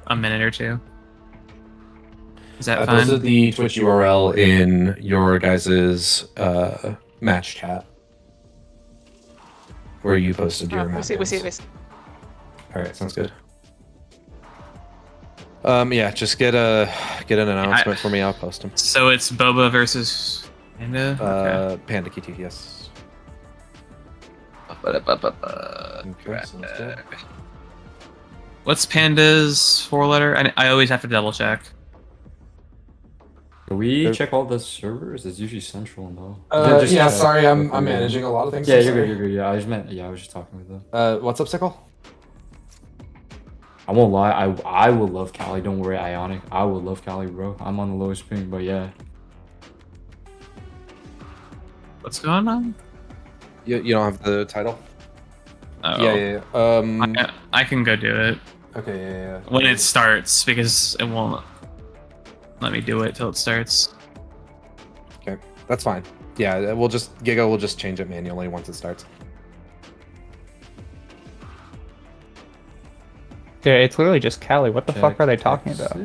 a minute or two. Is that I fine? posted the Twitch URL in your guys' match chat, where you posted your we map see. names. All right, sounds good. Yeah, just get an announcement for me. I'll post them. So it's Boba versus Panda. Okay. Panda KT, yes. Okay, sounds good. What's Panda's 4-letter? I always have to double check. Can we check all the servers? It's usually central, though. Yeah, sorry, I'm managing a lot of things. Yeah, you're good, you're good. Yeah, I was just talking with them. What's up, Sickle? I won't lie, I will love Cali. Don't worry, Ionic. I will love Cali, bro. I'm on the lowest ping, but yeah. What's going on? You don't have the title? Oh. Yeah. I can go do it. Okay, yeah. When it starts, because it won't let me do it till it starts. Okay, that's fine. Yeah, Giga will just change it manually once it starts. Dude, it's literally just Cali. What the fuck are they talking about?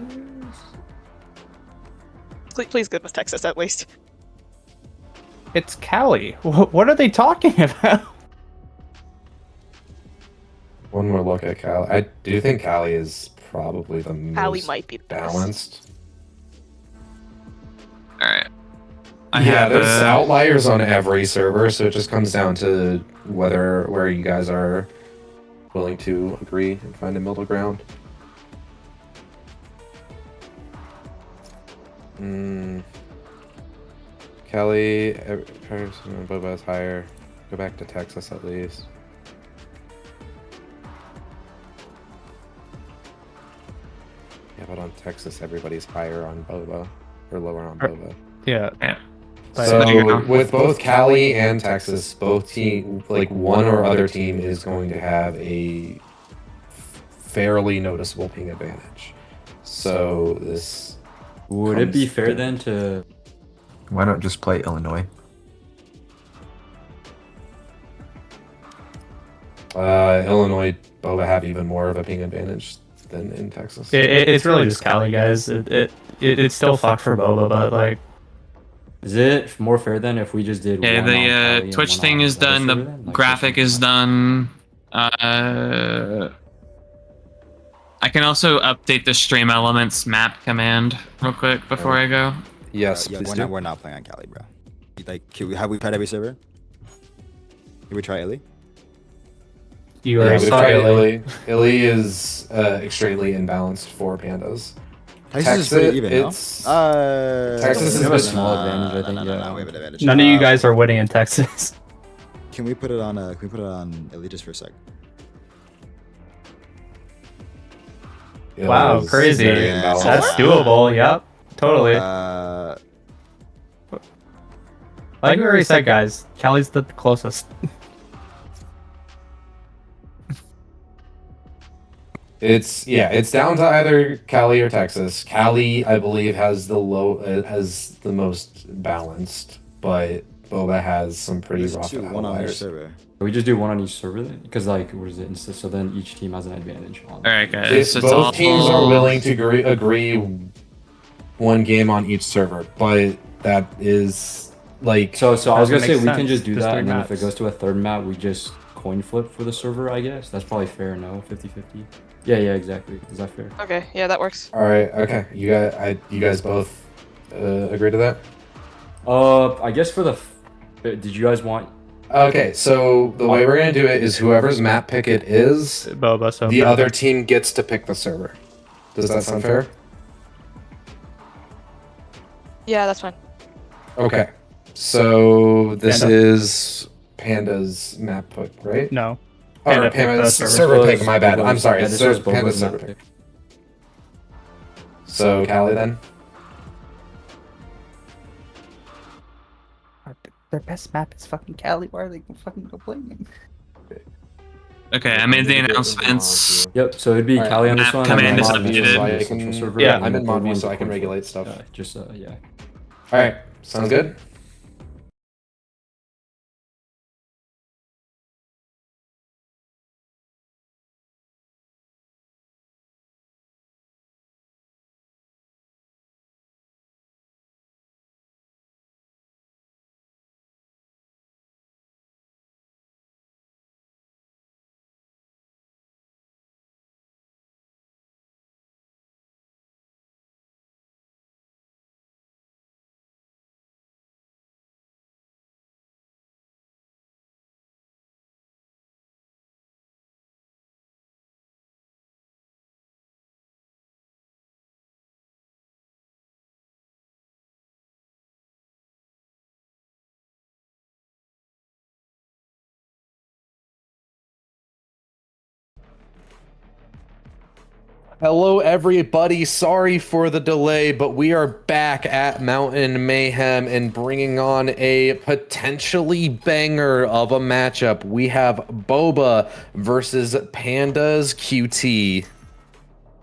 Please give us Texas at least. It's Cali. What are they talking about? One more look at Cali. I do think Cali is probably the most might be the balanced. Alright. There's outliers on every server, so it just comes down to where you guys are willing to agree and find a middle ground. Kelly, person, Boba is higher. Go back to Texas at least. Yeah, but on Texas, everybody's higher on Boba or lower on Boba. Yeah. So with both Cali and Texas, both team, like one or other team, is going to have a fairly noticeable ping advantage. So this would it be fair then to? Why not just play Illinois? Illinois, Boba have even more of a ping advantage than in Texas. It's really just Cali, guys. It's still fucked for Boba, but like. Is it more fair than if we just did? Yeah, the Twitch thing is done. The graphic is done. I can also update the stream elements map command real quick before I go. Yes, yeah, we're not playing on Cali, bro. Like, have we tried every server? Did we try Illy? You already saw Illy. Illy is extremely imbalanced for pandas. Texas is pretty even, Texas is a small advantage, I think. No, we have an advantage. None of you guys are winning in Texas. Can we put it on? Can we put it on Illy just for a sec? Wow, crazy. That's doable. Yep, totally. Like we already said, guys, Cali's the closest. It's down to either Cali or Texas. Cali, I believe, has the most balanced, but Boba has some pretty rough one on each outliers. server. We just do one on each server then, because like what is it? So then each team has an advantage. All right, guys. If both teams are willing to agree one game on each server, but that is like. So I was gonna say we can just do Just that, three and then maps. if it goes to a third map, we just coin flip for the server. I guess that's probably fair. No, 50-50. Yeah, exactly. Is that fair? Okay, yeah, that works. All right. Okay. You guys both agree to that? I guess for the. Did you guys want? Okay. So the way we're gonna do it is whoever's map pick it is, Boba, so the other team gets to pick the server. Does that sound fair? Yeah, that's fine. Okay. So this is Panda's map pick, right? No. Or Panda's server pick. My bad. I'm sorry. Yeah, this was Panda's Boba's server map pick. So Cali then. Their best map is fucking Cali. Why are they fucking complaining? Okay, I made the announcements. Yep. So it'd be All right, Cali on this one. command is and then updated. Central server, Yeah, and I'm then in third mod view, one's so I can coin flip. regulate stuff. Yeah. All right. Sounds good. Hello, everybody. Sorry for the delay, but we are back at Mountain Mayhem and bringing on a potentially banger of a matchup. We have Boba versus Pandas QT.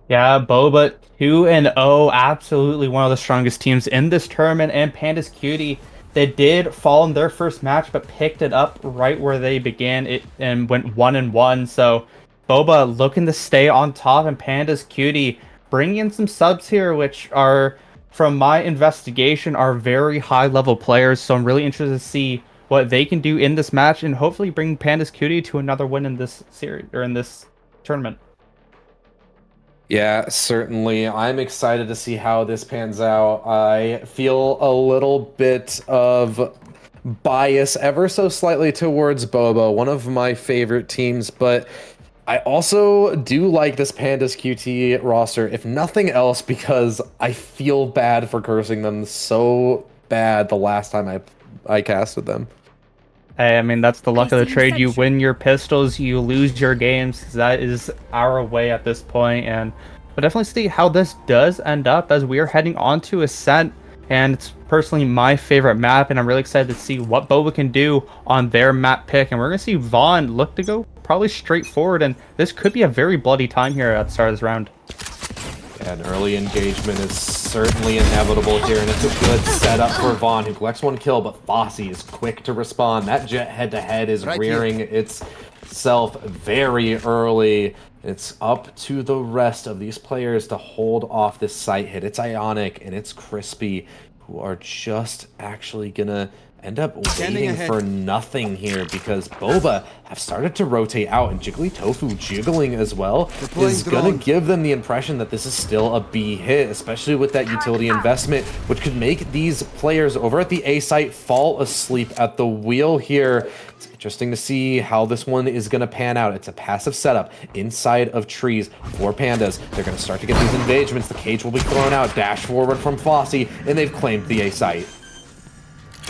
Yeah, Boba 2-0, absolutely one of the strongest teams in this tournament. And Pandas Cutie, they did fall in their first match, but picked it up right where they began it and went 1-1. So Boba looking to stay on top, and Pandas Cutie bringing in some subs here, which are, from my investigation, are very high-level players. So I'm really interested to see what they can do in this match, and hopefully bring Pandas Cutie to another win in this series or in this tournament. Yeah, certainly. I'm excited to see how this pans out. I feel a little bit of bias ever so slightly towards Boba, one of my favorite teams, but I also do like this Pandas QT roster, if nothing else, because I feel bad for cursing them so bad the last time I casted them. I mean, that's the luck of the trade. You win your pistols, you lose your games. That is our way at this point, and we'll definitely see how this does end up as we are heading on to Ascent, and it's personally my favorite map, and I'm really excited to see what Boba can do on their map pick, and we're going to see Vaughn look to go probably straight forward, and this could be a very bloody time here at the start of this round. Yeah, an early engagement is certainly inevitable here, and it's a good setup for Vaughn, who collects one kill, but Fossey is quick to respond. That jet head-to-head is rearing itself very early. It's up to the rest of these players to hold off this sight hit. It's Ionic and it's Crispy, who are just actually gonna end up waiting for nothing here, because Boba have started to rotate out, and Jiggly Tofu jiggling as well is gonna give them the impression that this is still a B hit, especially with that utility investment, which could make these players over at the A site fall asleep at the wheel here. It's interesting to see how this one is going to pan out. It's a passive setup inside of trees for Pandas. They're going to start to get these engagements. The cage will be thrown out, dash forward from Fossey, and they've claimed the A site.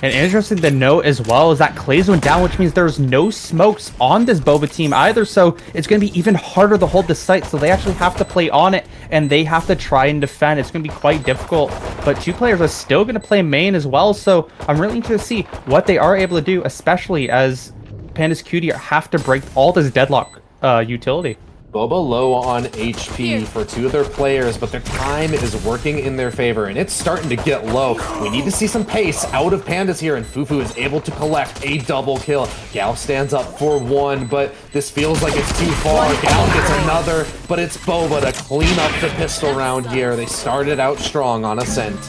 And interesting to note as well is that Clay's went down, which means there's no smokes on this Boba team either, so it's going to be even harder to hold the site, so they actually have to play on it, and they have to try and defend. It's going to be quite difficult, but two players are still going to play main as well, so I'm really interested to see what they are able to do, especially as Pandas Cutie have to break all this deadlock utility. Boba low on HP for two of their players, but their time is working in their favor, and it's starting to get low. We need to see some pace out of Pandas here, and Fufu is able to collect a double kill. Gal stands up for one, but this feels like it's too far. Gal gets another, but it's Boba to clean up the pistol round here. They started out strong on Ascent.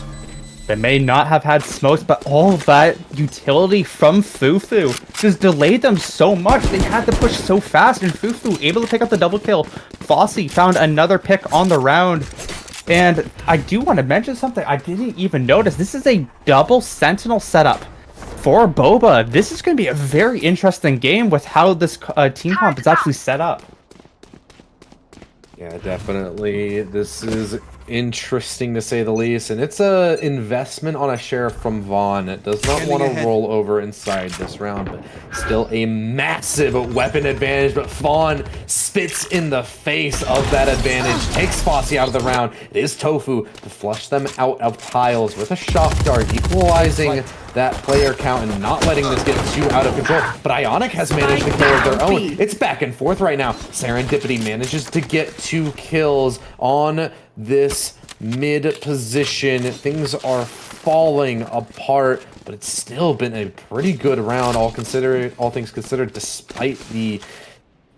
They may not have had smokes, but all of that utility from Fufu just delayed them so much. They had to push so fast, and Fufu able to pick up the double kill. Fossey found another pick on the round. And I do want to mention something I didn't even notice. This is a double Sentinel setup for Boba. This is going to be a very interesting game with how this team comp is actually set up. Yeah, definitely. This is interesting to say the least, and it's a investment on a sheriff from Vaughn. It does not want to roll over inside this round, but still a massive weapon advantage. But Vaughn spits in the face of that advantage, takes Fossey out of the round. It is Tofu to flush them out of piles with a shock dart, equalizing that player count and not letting this get too out of control. But Ionic has managed to kill of their own. It's back and forth right now. Serendipity manages to get 2 kills on this mid position. Things are falling apart, but it's still been a pretty good round, all things considered, despite the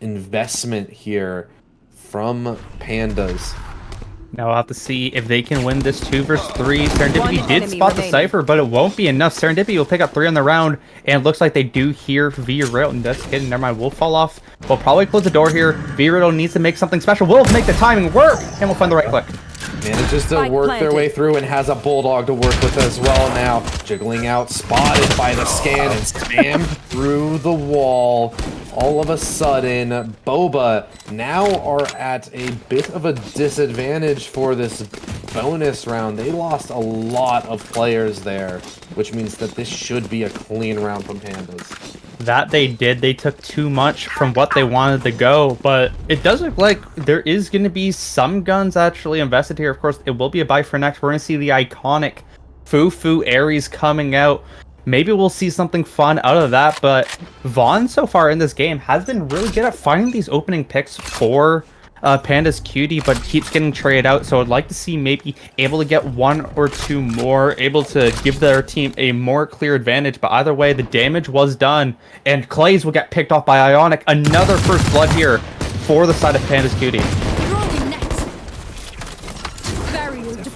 investment here from Pandas. Now we'll have to see if they can win this 2 versus 3. Serendipity did spot the Cypher, but it won't be enough. Serendipity will pick up 3 on the round, and it looks like they do hear V-Riddle. And that's kidding. Never mind. We'll fall off. We'll probably close the door here. V-Riddle needs to make something special. We'll make the timing work, and we'll find the right click. Manages to work their way through and has a Bulldog to work with as well now. Jiggling out, spotted by the scan and spammed through the wall. All of a sudden, Boba now are at a bit of a disadvantage for this bonus round. They lost a lot of players there, which means that this should be a clean round from Pandas. that they did. They took too much from what they wanted to go, but it does look like there is going to be some guns actually invested here. Of course, it will be a buy for next. We're going to see the iconic Fufu Ares coming out. Maybe we'll see something fun out of that, but Vaughn so far in this game has been really good at finding these opening picks for Panda's Cutie, but keeps getting traded out. So I'd like to see maybe able to get 1 or 2 more, able to give their team a more clear advantage. But either way, the damage was done, and Clays will get picked off by Ionic. Another first blood here for the side of Panda's Cutie.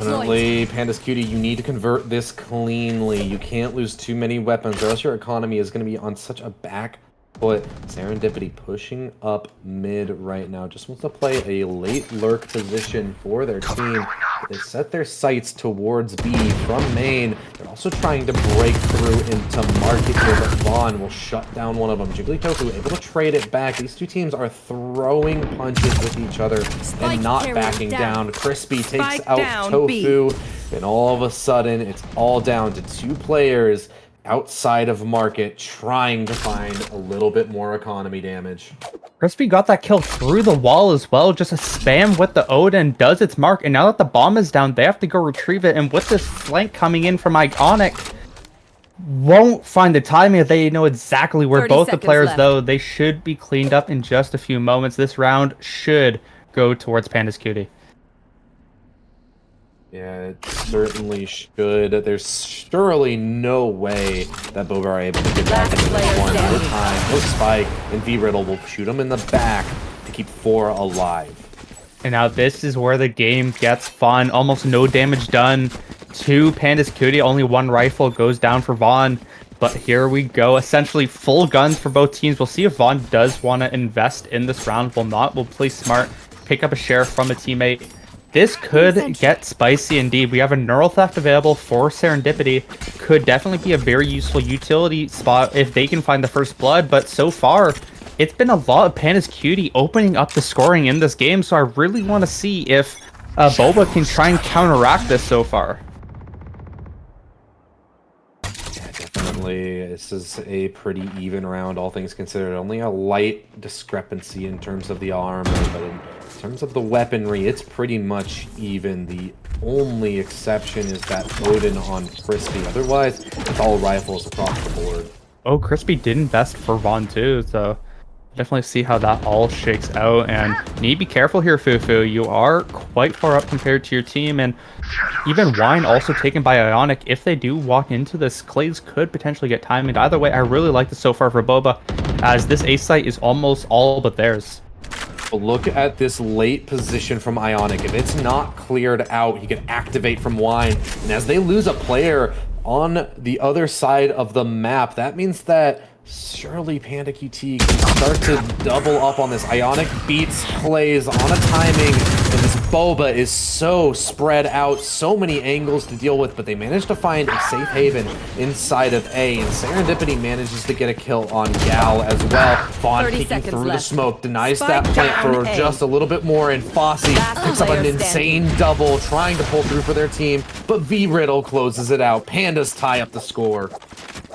Definitely, Panda's Cutie, you need to convert this cleanly. You can't lose too many weapons, or else your economy is going to be on such a back foot. Serendipity pushing up mid right now. Just wants to play a late lurk position for their team. They set their sights towards B from main. They're also trying to break through into market here, but Vaughn will shut down one of them. Jigglytofu able to trade it back. These two teams are throwing punches with each other and not backing down. Crispy takes out Tofu, and all of a sudden it's all down to 2 players outside of market trying to find a little bit more economy damage. Crispy got that kill through the wall as well. Just a spam with the Odin does its mark, and now that the bomb is down, they have to go retrieve it. And with this flank coming in from Iconic, won't find the timing. They know exactly where both the players, though. They should be cleaned up in just a few moments. This round should go towards Panda's Cutie. Yeah, it certainly should. There's surely no way that Boba are able to get back into this one at a time. No spike, and V-Riddle will shoot him in the back to keep 4 alive. And now this is where the game gets fun. Almost no damage done to Panda's Cutie. Only 1 rifle goes down for Vaughn. But here we go. Essentially full guns for both teams. We'll see if Vaughn does want to invest in this round. Will not. Will play smart. Pick up a share from a teammate. This could get spicy indeed. We have a Neural Theft available for Serendipity. Could definitely be a very useful utility spot if they can find the first blood. But so far, it's been a lot of Panda's Cutie opening up the scoring in this game. So I really want to see if Boba can try and counteract this so far. Yeah, definitely. This is a pretty even round, all things considered. Only a light discrepancy in terms of the armor, but in terms of the weaponry, it's pretty much even. The only exception is that Odin on Crispy. Otherwise, it's all rifles across the board. Oh, Crispy did invest for Vaughn too, so definitely see how that all shakes out. And need to be careful here, Fufu. You are quite far up compared to your team, and even Wine also taken by Ionic. If they do walk into this, Clays could potentially get timing. Either way, I really like this so far for Boba, as this A site is almost all but theirs. Look at this late position from Ionic. If it's not cleared out, he can activate from Wine. And as they lose a player on the other side of the map, that means that surely Panda QT can start to double up on this. Ionic beats Clays on a timing, and this Boba is so spread out, so many angles to deal with, but they managed to find a safe haven inside of A, and Serendipity manages to get a kill on Gal as well. Vaughn peeking through the smoke, denies that plant for just a little bit more, and Fossey picks up an insane double, trying to pull through for their team, but V-Riddle closes it out. Pandas tie up the score.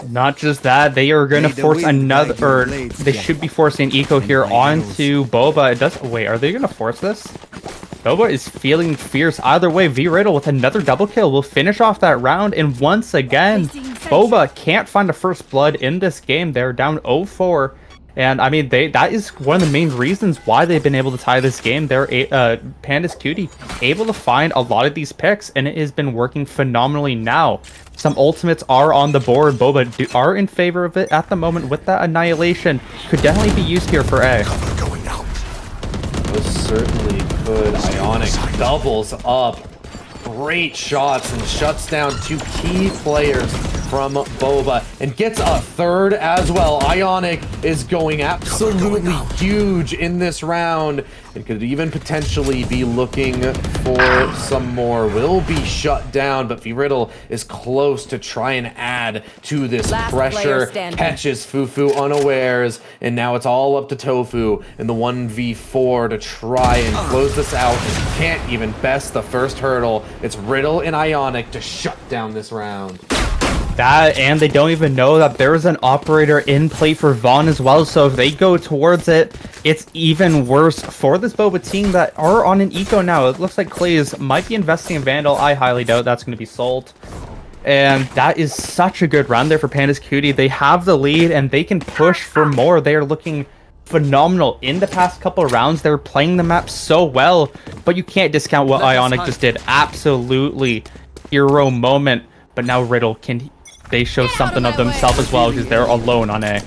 Not just that, they are going to force another, or they should be forcing Eco here onto Boba. It does. Wait, are they going to force this? Boba is feeling fierce. Either way, V-Riddle with another double kill will finish off that round. And once again, Boba can't find a first blood in this game. They're down 0-4. And I mean, that is one of the main reasons why they've been able to tie this game. They're Panda's Cutie able to find a lot of these picks, and it has been working phenomenally now. Some ultimates are on the board. Boba are in favor of it at the moment with that annihilation. Could definitely be used here for A. Most certainly could. Ionic doubles up. Great shots and shuts down 2 key players from Boba and gets a third as well. Ionic is going absolutely huge in this round. It could even potentially be looking for some more. Will be shut down, but V-Riddle is close to try and add to this pressure. Catches Fufu unawares, and now it's all up to Tofu in the 1v4 to try and close this out. Can't even best the first hurdle. It's Riddle and Ionic to shut down this round. That, and they don't even know that there's an operator in play for Vaughn as well, so if they go towards it, it's even worse for this Boba team that are on an eco now. It looks like Clays might be investing in Vandal. I highly doubt that's going to be sold. And that is such a good run there for Panda's Cutie. They have the lead, and they can push for more. They are looking phenomenal in the past couple of rounds. They're playing the map so well, but you can't discount what Ionic just did. Absolutely hero moment. But now Riddle, can they show something of themselves as well, because they're alone on A.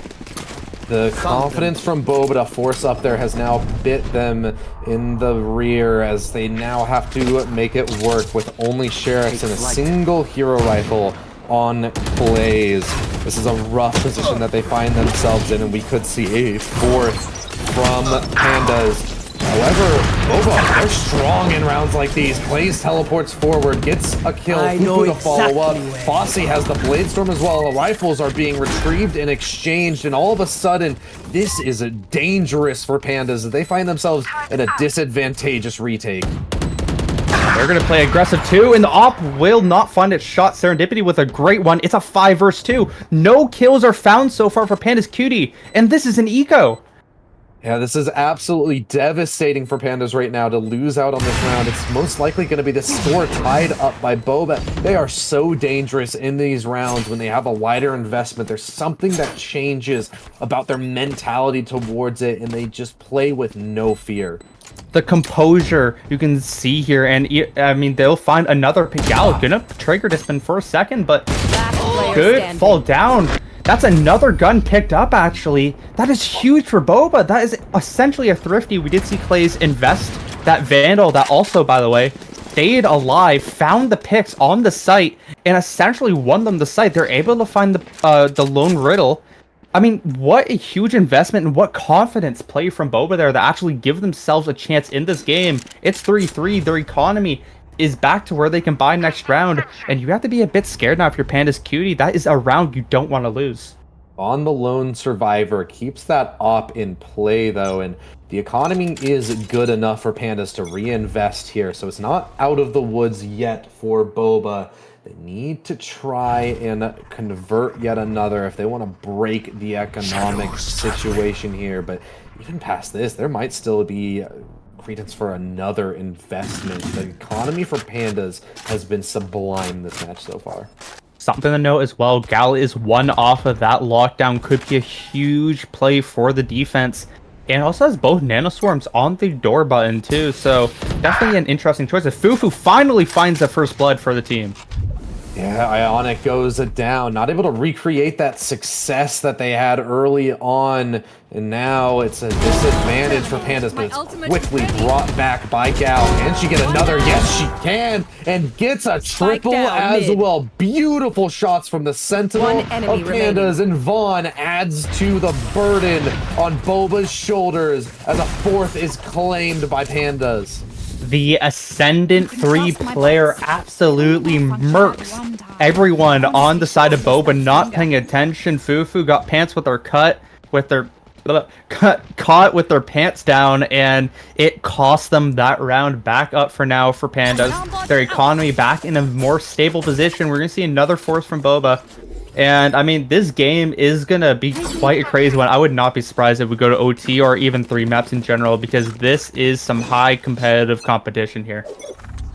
The confidence from Boba to force up there has now bit them in the rear, as they now have to make it work with only Sheriffs and a single hero rifle on Blaze. This is a rough position that they find themselves in, and we could see a fourth from Pandas. However, Boba, they're strong in rounds like these. Blaze teleports forward, gets a kill, Fufu to follow up. Fosse has the Blade Storm as well. The rifles are being retrieved and exchanged, and all of a sudden, this is dangerous for Pandas. They find themselves in a disadvantageous retake. They're going to play aggressive too, and the op will not find its shot. Serendipity with a great one. It's a 5 versus 2. No kills are found so far for Panda's Cutie, and this is an eco. Yeah, this is absolutely devastating for Pandas right now to lose out on this round. It's most likely going to be the score tied up by Boba. They are so dangerous in these rounds when they have a wider investment. There's something that changes about their mentality towards it, and they just play with no fear. The composure you can see here, and I mean, they'll find another Gal. Gonna trigger this spin for a second, but good fall down. That's another gun picked up, actually. That is huge for Boba. That is essentially a thrifty. We did see Clays invest that Vandal that also, by the way, stayed alive, found the picks on the site, and essentially won them the site. They're able to find the lone Riddle. I mean, what a huge investment and what confidence play from Boba there that actually give themselves a chance in this game. It's 3-3. Their economy is back to where they can buy next round, and you have to be a bit scared now if you're Panda's Cutie. That is a round you don't want to lose. On the lone survivor, keeps that op in play though, and the economy is good enough for Pandas to reinvest here, so it's not out of the woods yet for Boba. They need to try and convert yet another if they want to break the economic situation here, but even past this, there might still be credence for another investment. The economy for Pandas has been sublime this match so far. Something to note as well, Gal is one off of that lockdown. Could be a huge play for the defense. And also has both nanoswarms on the door button too, so definitely an interesting choice. If Fufu finally finds the first blood for the team. Yeah, Ionic goes down, not able to recreate that success that they had early on, and now it's a disadvantage for Pandas, but it's quickly brought back by Gal. Can she get another? Yes, she can, and gets a triple as well. Beautiful shots from the Sentinel of Pandas, and Vaughn adds to the burden on Boba's shoulders as a fourth is claimed by Pandas. The Ascendant 3-player absolutely murks everyone on the side of Boba, not paying attention. Fufu got pants with their caught with their pants down, and it cost them that round. Back up for now for Pandas. Their economy back in a more stable position. We're gonna see another force from Boba. And I mean, this game is gonna be quite a crazy one. I would not be surprised if we go to OT or even 3 maps in general, because this is some high competitive competition here.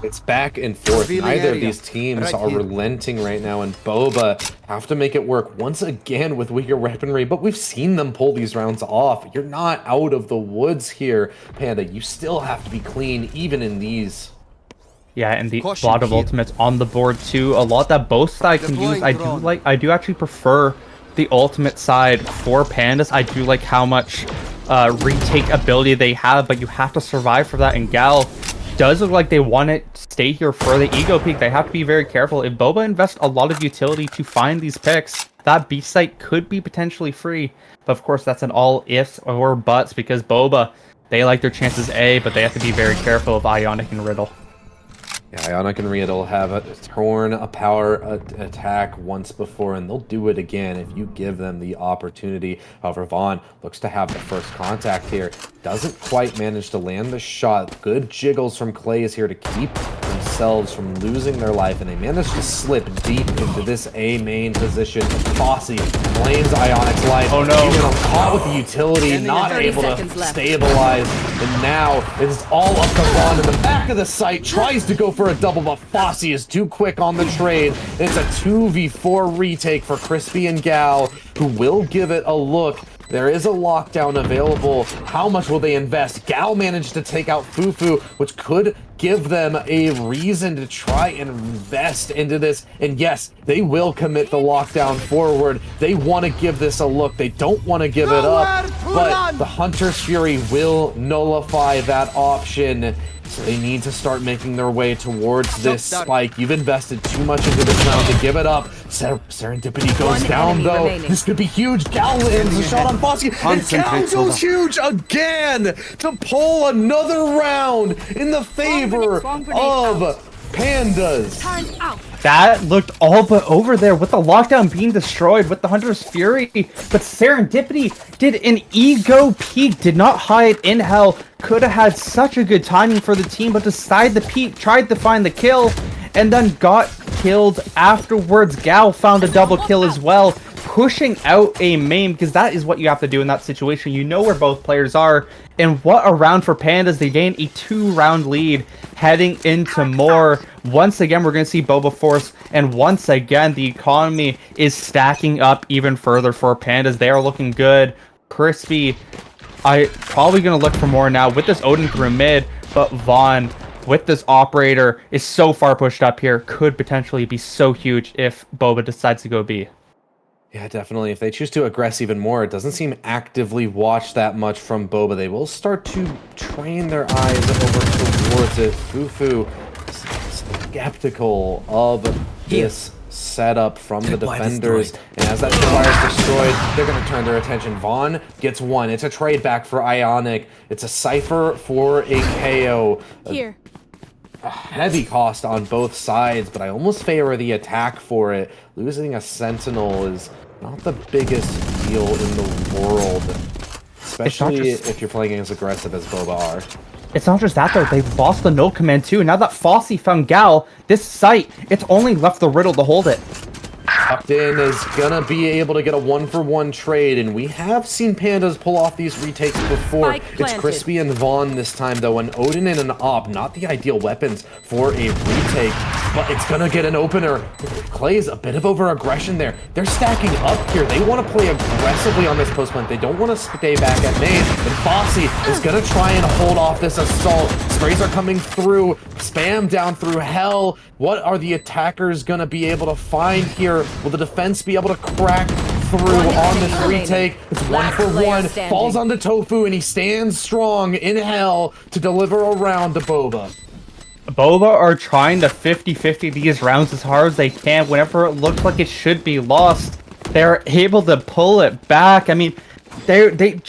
It's back and forth. Neither of these teams are relenting right now, and Boba have to make it work once again with weaker weaponry, but we've seen them pull these rounds off. You're not out of the woods here, Panda. You still have to be clean even in these. Yeah, and the lot of ultimates on the board too. A lot that both sides can use. I do actually prefer the ultimate side for Pandas. I do like how much retake ability they have, but you have to survive for that. And Gal does look like they want to stay here for the ego peak. They have to be very careful. If Boba invests a lot of utility to find these picks, that B site could be potentially free. But of course, that's an all ifs or buts, because Boba, they like their chances A, but they have to be very careful of Ionic and Riddle. Yeah, Ionic and Riddle have torn a power attack once before, and they'll do it again if you give them the opportunity. However, Vaughn looks to have the first contact here. Doesn't quite manage to land the shot. Good jiggles from Clay is here to keep themselves from losing their life, and they managed to slip deep into this A main position. Fossey claims Ionic's life. Oh no. Caught with the utility, not able to stabilize, and now it's all up to Vaughn in the back of the site, tries to go for a double, but Fossey is too quick on the trade. It's a 2v4 retake for Crispy and Gal, who will give it a look. There is a lockdown available. How much will they invest? Gal managed to take out Fufu, which could give them a reason to try and invest into this. And yes, they will commit the lockdown forward. They want to give this a look. They don't want to give it up, but the Hunter's Fury will nullify that option. So they need to start making their way towards this spike. You've invested too much into this round to give it up. Serendipity goes down, though. This could be huge. Gal lands a shot on Fossey, and Gal goes huge again to pull another round in the favor of Pandas. That looked all but over there with the lockdown being destroyed with the Hunter's Fury, but Serendipity did an ego peek, did not hide in hell, could have had such a good timing for the team, but decided to peek, tried to find the kill, and then got killed afterwards. Gal found a double kill as well, pushing out a main, because that is what you have to do in that situation. You know where both players are, and what a round for Pandas. They gain a 2-round lead heading into more. Once again, we're going to see Boba Force, and once again, the economy is stacking up even further for Pandas. They are looking good. Crispy, probably going to look for more now with this Odin through mid, but Vaughn with this operator is so far pushed up here, could potentially be so huge if Boba decides to go B. Yeah, definitely. If they choose to aggress even more, it doesn't seem actively watched that much from Boba. They will start to train their eyes over towards it. Fufu skeptical of this setup from the defenders, and as that Tripwire is destroyed, they're going to turn their attention. Vaughn gets one. It's a trade back for Ionic. It's a Cypher for a KO. Here. A heavy cost on both sides, but I almost favor the attack for it. Losing a Sentinel is not the biggest deal in the world, especially if you're playing as aggressive as Boba are. It's not just that though, they've lost the null command too. Now that Fossey found Gal, this site, it's only left the Riddle to hold it. Tucked in is gonna be able to get a 1-for-1 trade, and we have seen Pandas pull off these retakes before. It's Crispy and Vaughn this time though, and Odin and an Op, not the ideal weapons for a retake, but it's gonna get an opener. Clay's a bit of over-aggression there. They're stacking up here. They want to play aggressively on this post plant. They don't want to stay back at main, and Fossey is gonna try and hold off this assault. Sprays are coming through, spam down through hell. What are the attackers gonna be able to find here? Will the defense be able to crack through on this retake? It's 1-for-1. Falls onto Tofu, and he stands strong in hell to deliver a round to Boba. Boba are trying to 50-50 these rounds as hard as they can. Whenever it looks like it should be lost, they're able to pull it back. I mean, they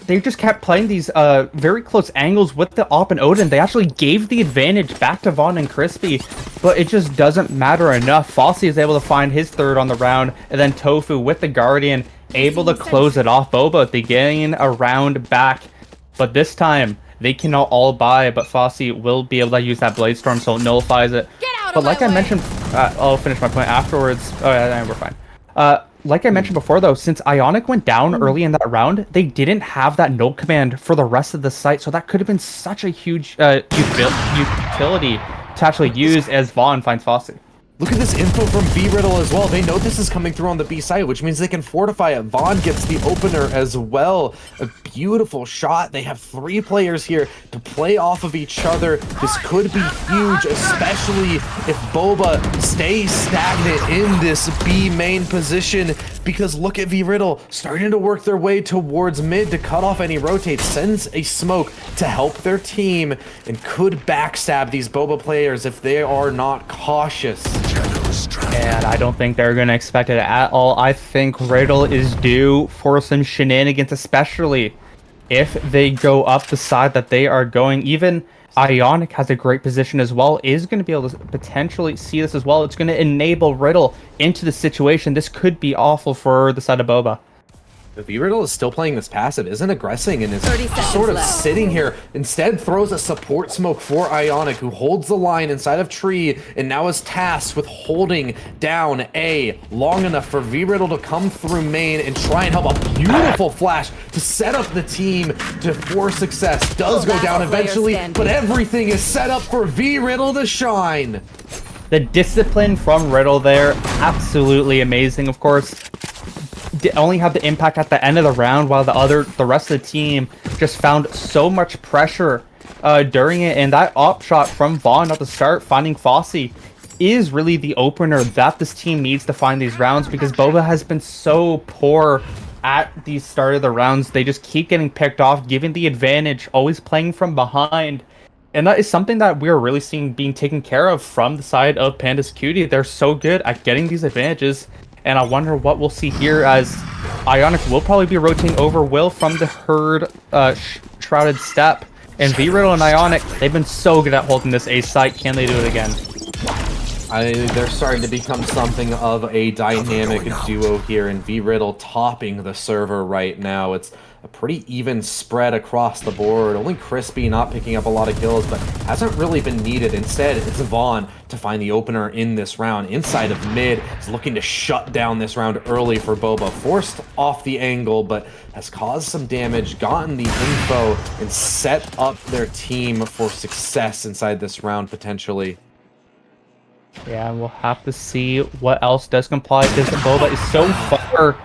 just kept playing these very close angles with the Op and Odin. They actually gave the advantage back to Vaughn and Crispy, but it just doesn't matter enough. Fossey is able to find his third on the round, and then Tofu with the Guardian able to close it off. Boba, they gain a round back, but this time they cannot all buy, but Fossey will be able to use that Blade Storm, so it nullifies it. But like I mentioned, I'll finish my point afterwards. Oh yeah, we're fine. Like I mentioned before, though, since Ionic went down early in that round, they didn't have that null command for the rest of the site, so that could have been such a huge utility to actually use as Vaughn finds Fossey. Look at this info from B-Riddle as well. They know this is coming through on the B side, which means they can fortify it. Vaughn gets the opener as well. A beautiful shot. They have 3 players here to play off of each other. This could be huge, especially if Boba stays stagnant in this B main position, because look at V-Riddle starting to work their way towards mid to cut off any rotates, sends a smoke to help their team, and could backstab these Boba players if they are not cautious. And I don't think they're going to expect it at all. I think Riddle is due for some shenanigans, especially if they go up the side that they are going. Even Ionic has a great position as well, is going to be able to potentially see this as well. It's going to enable Riddle into the situation. This could be awful for the side of Boba. V-Riddle is still playing this passive, isn't aggressing, and is 30 just seconds sort of left. sitting here. Instead, throws a support smoke for Ionic, who holds the line inside of Tree, and now is tasked with holding down A long enough for V-Riddle to come through main and try and help. A beautiful flash to set up the team for success. Does go Last down player eventually, standing. but everything is set up for V-Riddle to shine. The discipline from Riddle there, absolutely amazing. Of course, only had the impact at the end of the round, while the rest of the team just found so much pressure during it. And that op shot from Vaughn at the start, finding Fossey, is really the opener that this team needs to find these rounds, because Boba has been so poor at the start of the rounds. They just keep getting picked off, giving the advantage, always playing from behind. And that is something that we're really seeing being taken care of from the side of Panda's Cutie. They're so good at getting these advantages. And I wonder what we'll see here, as Ionic will probably be rotating over Will from the Herd Shrouded Step. And V-Riddle and Ionic, they've been so good at holding this A site. Can they do it again? They're starting to become something of a dynamic duo here, and V-Riddle topping the server right now. It's a pretty even spread across the board. Only Crispy not picking up a lot of kills, but hasn't really been needed. Instead, it's Vaughn to find the opener in this round. Inside of mid, is looking to shut down this round early for Boba. Forced off the angle, but has caused some damage, gotten the info, and set up their team for success inside this round, potentially. Yeah, we'll have to see what else does comply, because Boba is so far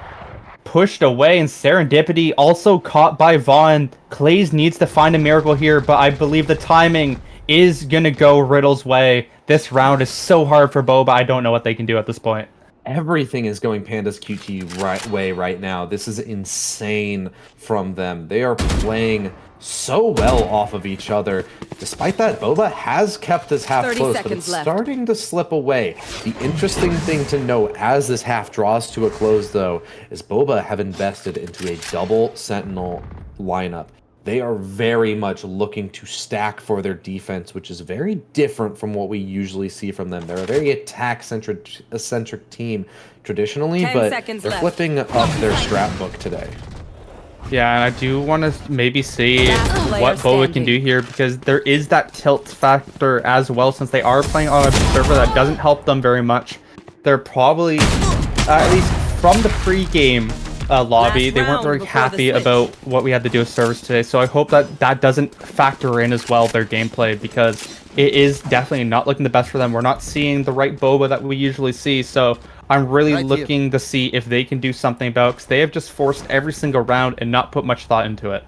pushed away, and Serendipity also caught by Vaughn. Clays needs to find a miracle here, but I believe the timing is going to go Riddle's way. This round is so hard for Boba. I don't know what they can do at this point. Everything is going Panda's QT way right now. This is insane from them. They are playing so well off of each other. Despite that, Boba has kept this half 30 close, but seconds it's left. starting to slip away. The interesting thing to note as this half draws to a close, though, is Boba have invested into a double Sentinel lineup. They are very much looking to stack for their defense, which is very different from what we usually see from them. They're a very attack-centric team traditionally, 10 but seconds they're left. flipping up their strat book today. Yeah, and I do want to maybe see Last player what Boba can standing. do here, because there is that tilt factor as well, since they are playing on a server that doesn't help them very much. They're probably, at least from the pre-game lobby, Last they weren't round very before the happy switch. about what we had to do with servers today. So I hope that that doesn't factor in as well, their gameplay, because it is definitely not looking the best for them. We're not seeing the right Boba that we usually see. So I'm really Right looking to see if they can do something about it, because they have just forced every single round and not put much thought into it.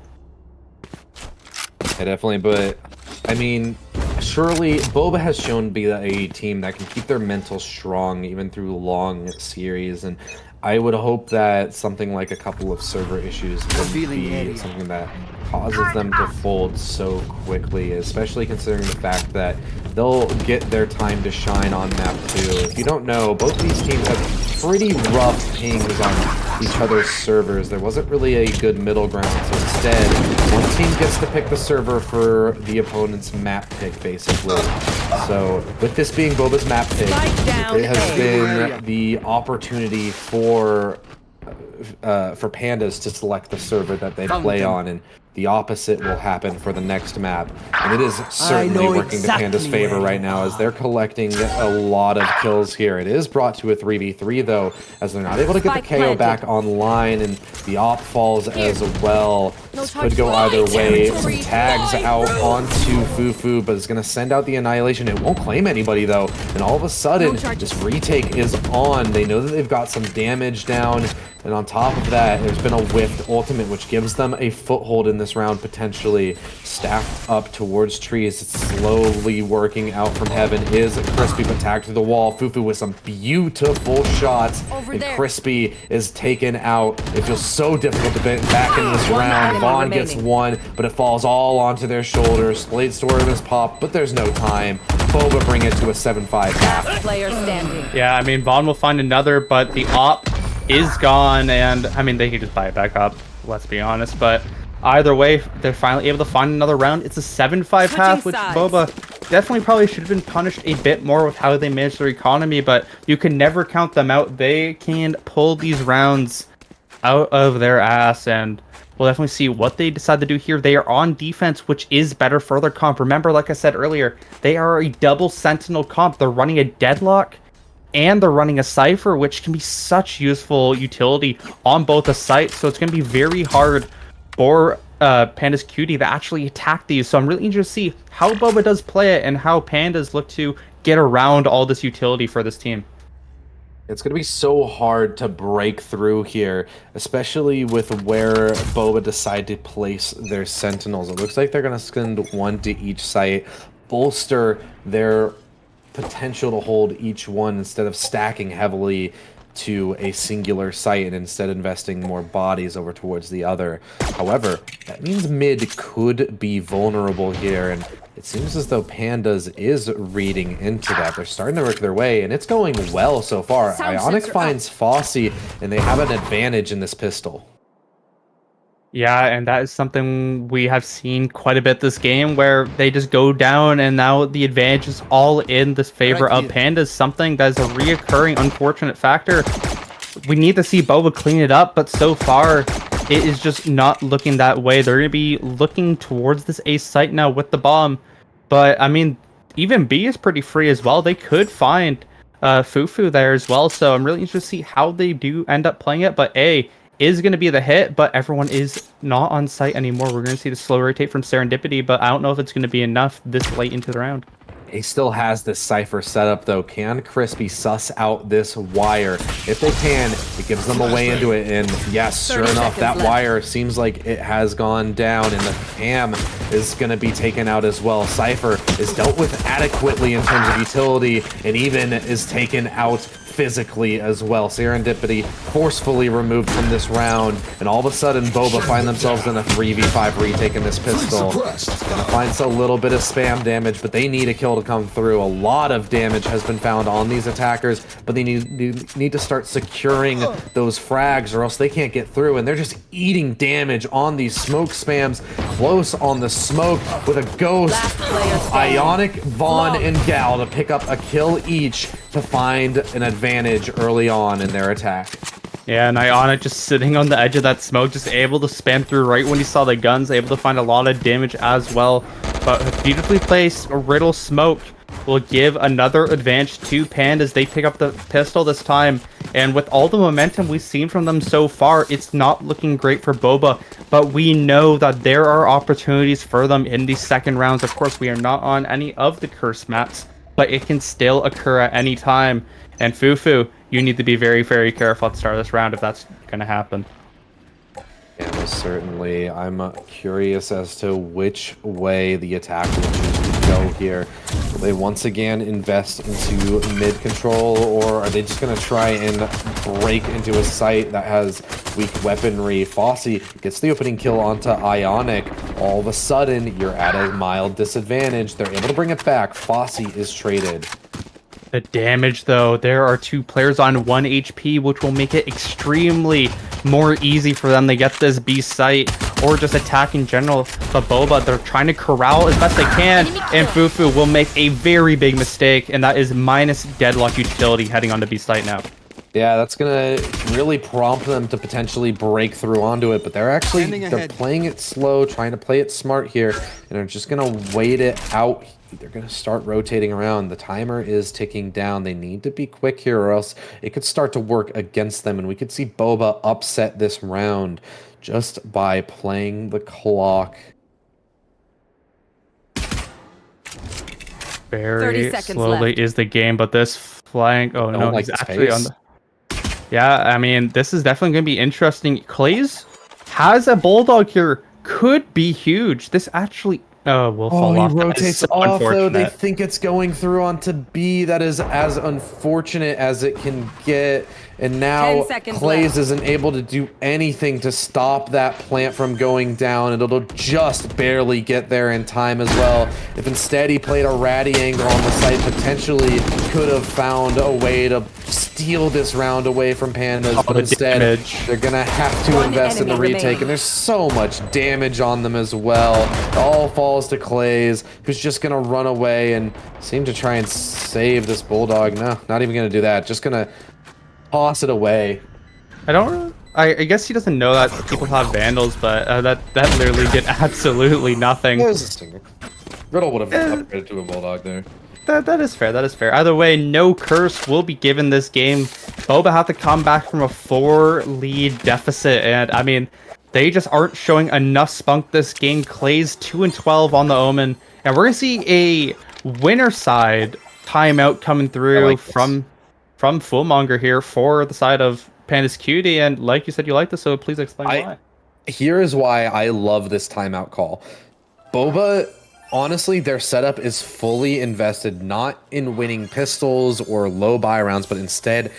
Yeah, definitely, but I mean, surely Boba has shown to be a team that can keep their mental strong even through long series, and I would hope that something like a couple of server issues would be something that causes them to fold so quickly, especially considering the fact that they'll get their time to shine on map 2. If you don't know, both these teams have pretty rough pings on each other's servers. There wasn't really a good middle ground, so instead, one team gets to pick the server for the opponent's map pick, basically. So, with this being Boba's map pick, Spike down it has A. been the opportunity for Pandas to select the server that they play on, and the opposite will happen for the next map. And it is certainly working to Panda's favor right now, as they're collecting a lot of kills here. It is brought to a 3v3 though, as they're not able to get the Spike KO planted. back online, and the op falls as well. No This could go either touch. way. Territory Some tags blind, out bro. onto Fufu, but it's going to send out the Annihilation. It won't claim anybody though, and all of a sudden, No charges. this retake is on. They know that they've got some damage down, and on top of that, there's been a whiffed ultimate, which gives them a foothold in this round, potentially stacked up towards trees. It's slowly working out from heaven. Is Crispy, but tagged to the wall. Fufu with some beautiful shots, Over and there. Crispy is taken out. It feels so difficult to get back in this One round. enemy Vaughn gets remaining. one, but it falls all onto their shoulders. Blade Storm is popped, but there's no time. Boba bring it to a 7-5 half. Player standing. Yeah, I mean, Vaughn will find another, but the op is gone, and I mean, they could just buy it back up, let's be honest. But either way, they're finally able to find another round. It's a 7-5 half, which sides. Boba definitely probably should have been punished a bit more with how they manage their economy, but you can never count them out. They can pull these rounds out of their ass, and we'll definitely see what they decide to do here. They are on defense, which is better for their comp. Remember, like I said earlier, they are a double sentinel comp. They're running a deadlock and they're running a cipher, which can be such useful utility on both the sites. So it's going to be very hard for Panda's Cutie to actually attack these. So I'm really interested to see how Boba does play it and how Pandas look to get around all this utility for this team. It's going to be so hard to break through here, especially with where Boba decide to place their sentinels. It looks like they're going to send one to each site, bolster their potential to hold each one instead of stacking heavily to a singular site and instead investing more bodies over towards the other. However, that means mid could be vulnerable here, and it seems as though Pandas is reading into that. They're starting to work their way, and it's going well so far. Ionic finds Fossey, and they have an advantage in this pistol. Yeah, and that is something we have seen quite a bit this game, where they just go down and now the advantage is all in this favor of Pandas, something that is a reoccurring unfortunate factor. We need to see Boba clean it up, but so far it is just not looking that way. They're going to be looking towards this A site now with the bomb, but I mean, even B is pretty free as well. They could find Fufu there as well, so I'm really interested to see how they do end up playing it, but A is going to be the hit, but everyone is not on site anymore. We're going to see the slow rotate from Serendipity, but I don't know if it's going to be enough this late into the round. He still has this cipher set up, though. Can Crispy suss out this wire? If they can, it gives them a way into it, and yes, sure enough, that wire seems like it has gone down, and the Ham is going to be taken out as well. Cypher is dealt with adequately in terms of utility, and even is taken out physically as well. Serendipity forcefully removed from this round, and all of a sudden Boba find themselves in a 3v5 retake in this pistol. Gonna find a little bit of spam damage, but they need a kill to come through. A lot of damage has been found on these attackers, but they need to start securing those frags or else they can't get through, and they're just eating damage on these smoke spams close on the smoke with a ghost. Ionic, Vaughn, and Gal to pick up a kill each to find an advantage early on in their attack. Yeah, and Ionic just sitting on the edge of that smoke, just able to spam through right when he saw the guns, able to find a lot of damage as well. But beautifully placed Riddle Smoke will give another advantage to Pandas. They pick up the pistol this time, and with all the momentum we've seen from them so far, it's not looking great for Boba, but we know that there are opportunities for them in these second rounds. Of course, we are not on any of the curse maps, but it can still occur at any time. And Fufu, you need to be very, very careful at the start of this round if that's going to happen. Yeah, most certainly. I'm curious as to which way the attack will choose to go here. Will they once again invest into mid control, or are they just going to try and break into a site that has weak weaponry? Fossey gets the opening kill onto Ionic. All of a sudden, you're at a mild disadvantage. They're able to bring it back. Fossey is traded. The damage, though, there are two players on 1 HP, which will make it extremely more easy for them to get this B site or just attack in general. But Boba, they're trying to corral as best they can, and Fufu will make a very big mistake, and that is minus deadlock utility heading onto B site now. Yeah, that's gonna really prompt them to potentially break through onto it, but they're playing it slow, trying to play it smart here, and they're just gonna wait it out. They're gonna start rotating around. The timer is ticking down. They need to be quick here, or else it could start to work against them, and we could see Boba upset this round just by playing the clock. Very slowly is the game, but this flank, oh no, he's actually on the... Yeah, I mean, this is definitely going to be interesting. Clays has a Bulldog here. Could be huge. This actually... will fall off. He rotates off, though. They think it's going through onto B. That is as unfortunate as it can get. And now Clays isn't able to do anything to stop that plant from going down. And it'll just barely get there in time as well. If instead he played a ratty angle on the site, potentially could have found a way to steal this round away from Pandas. But instead, they're going to have to invest in the retake. And there's so much damage on them as well. It all falls to Clays, who's just going to run away and seem to try and save this Bulldog. No, not even going to do that. Just going to toss it away. I don't I guess he doesn't know that people have Vandals, but that literally did absolutely nothing. It was a stinger. Riddle would have upgraded to a Bulldog there. That is fair. That is fair. Either way, no curse will be given this game. Boba have to come back from a 4-lead deficit, and I mean, they just aren't showing enough spunk this game. Clay's 2-12 on the Omen, and we're gonna see a winner side timeout coming through from Foolmonger here for the side of Panda's Cutie. And like you said, you like this, so please explain why. Here is why I love this timeout call. Boba, honestly, their setup is fully invested not in winning pistols or low buy rounds, but instead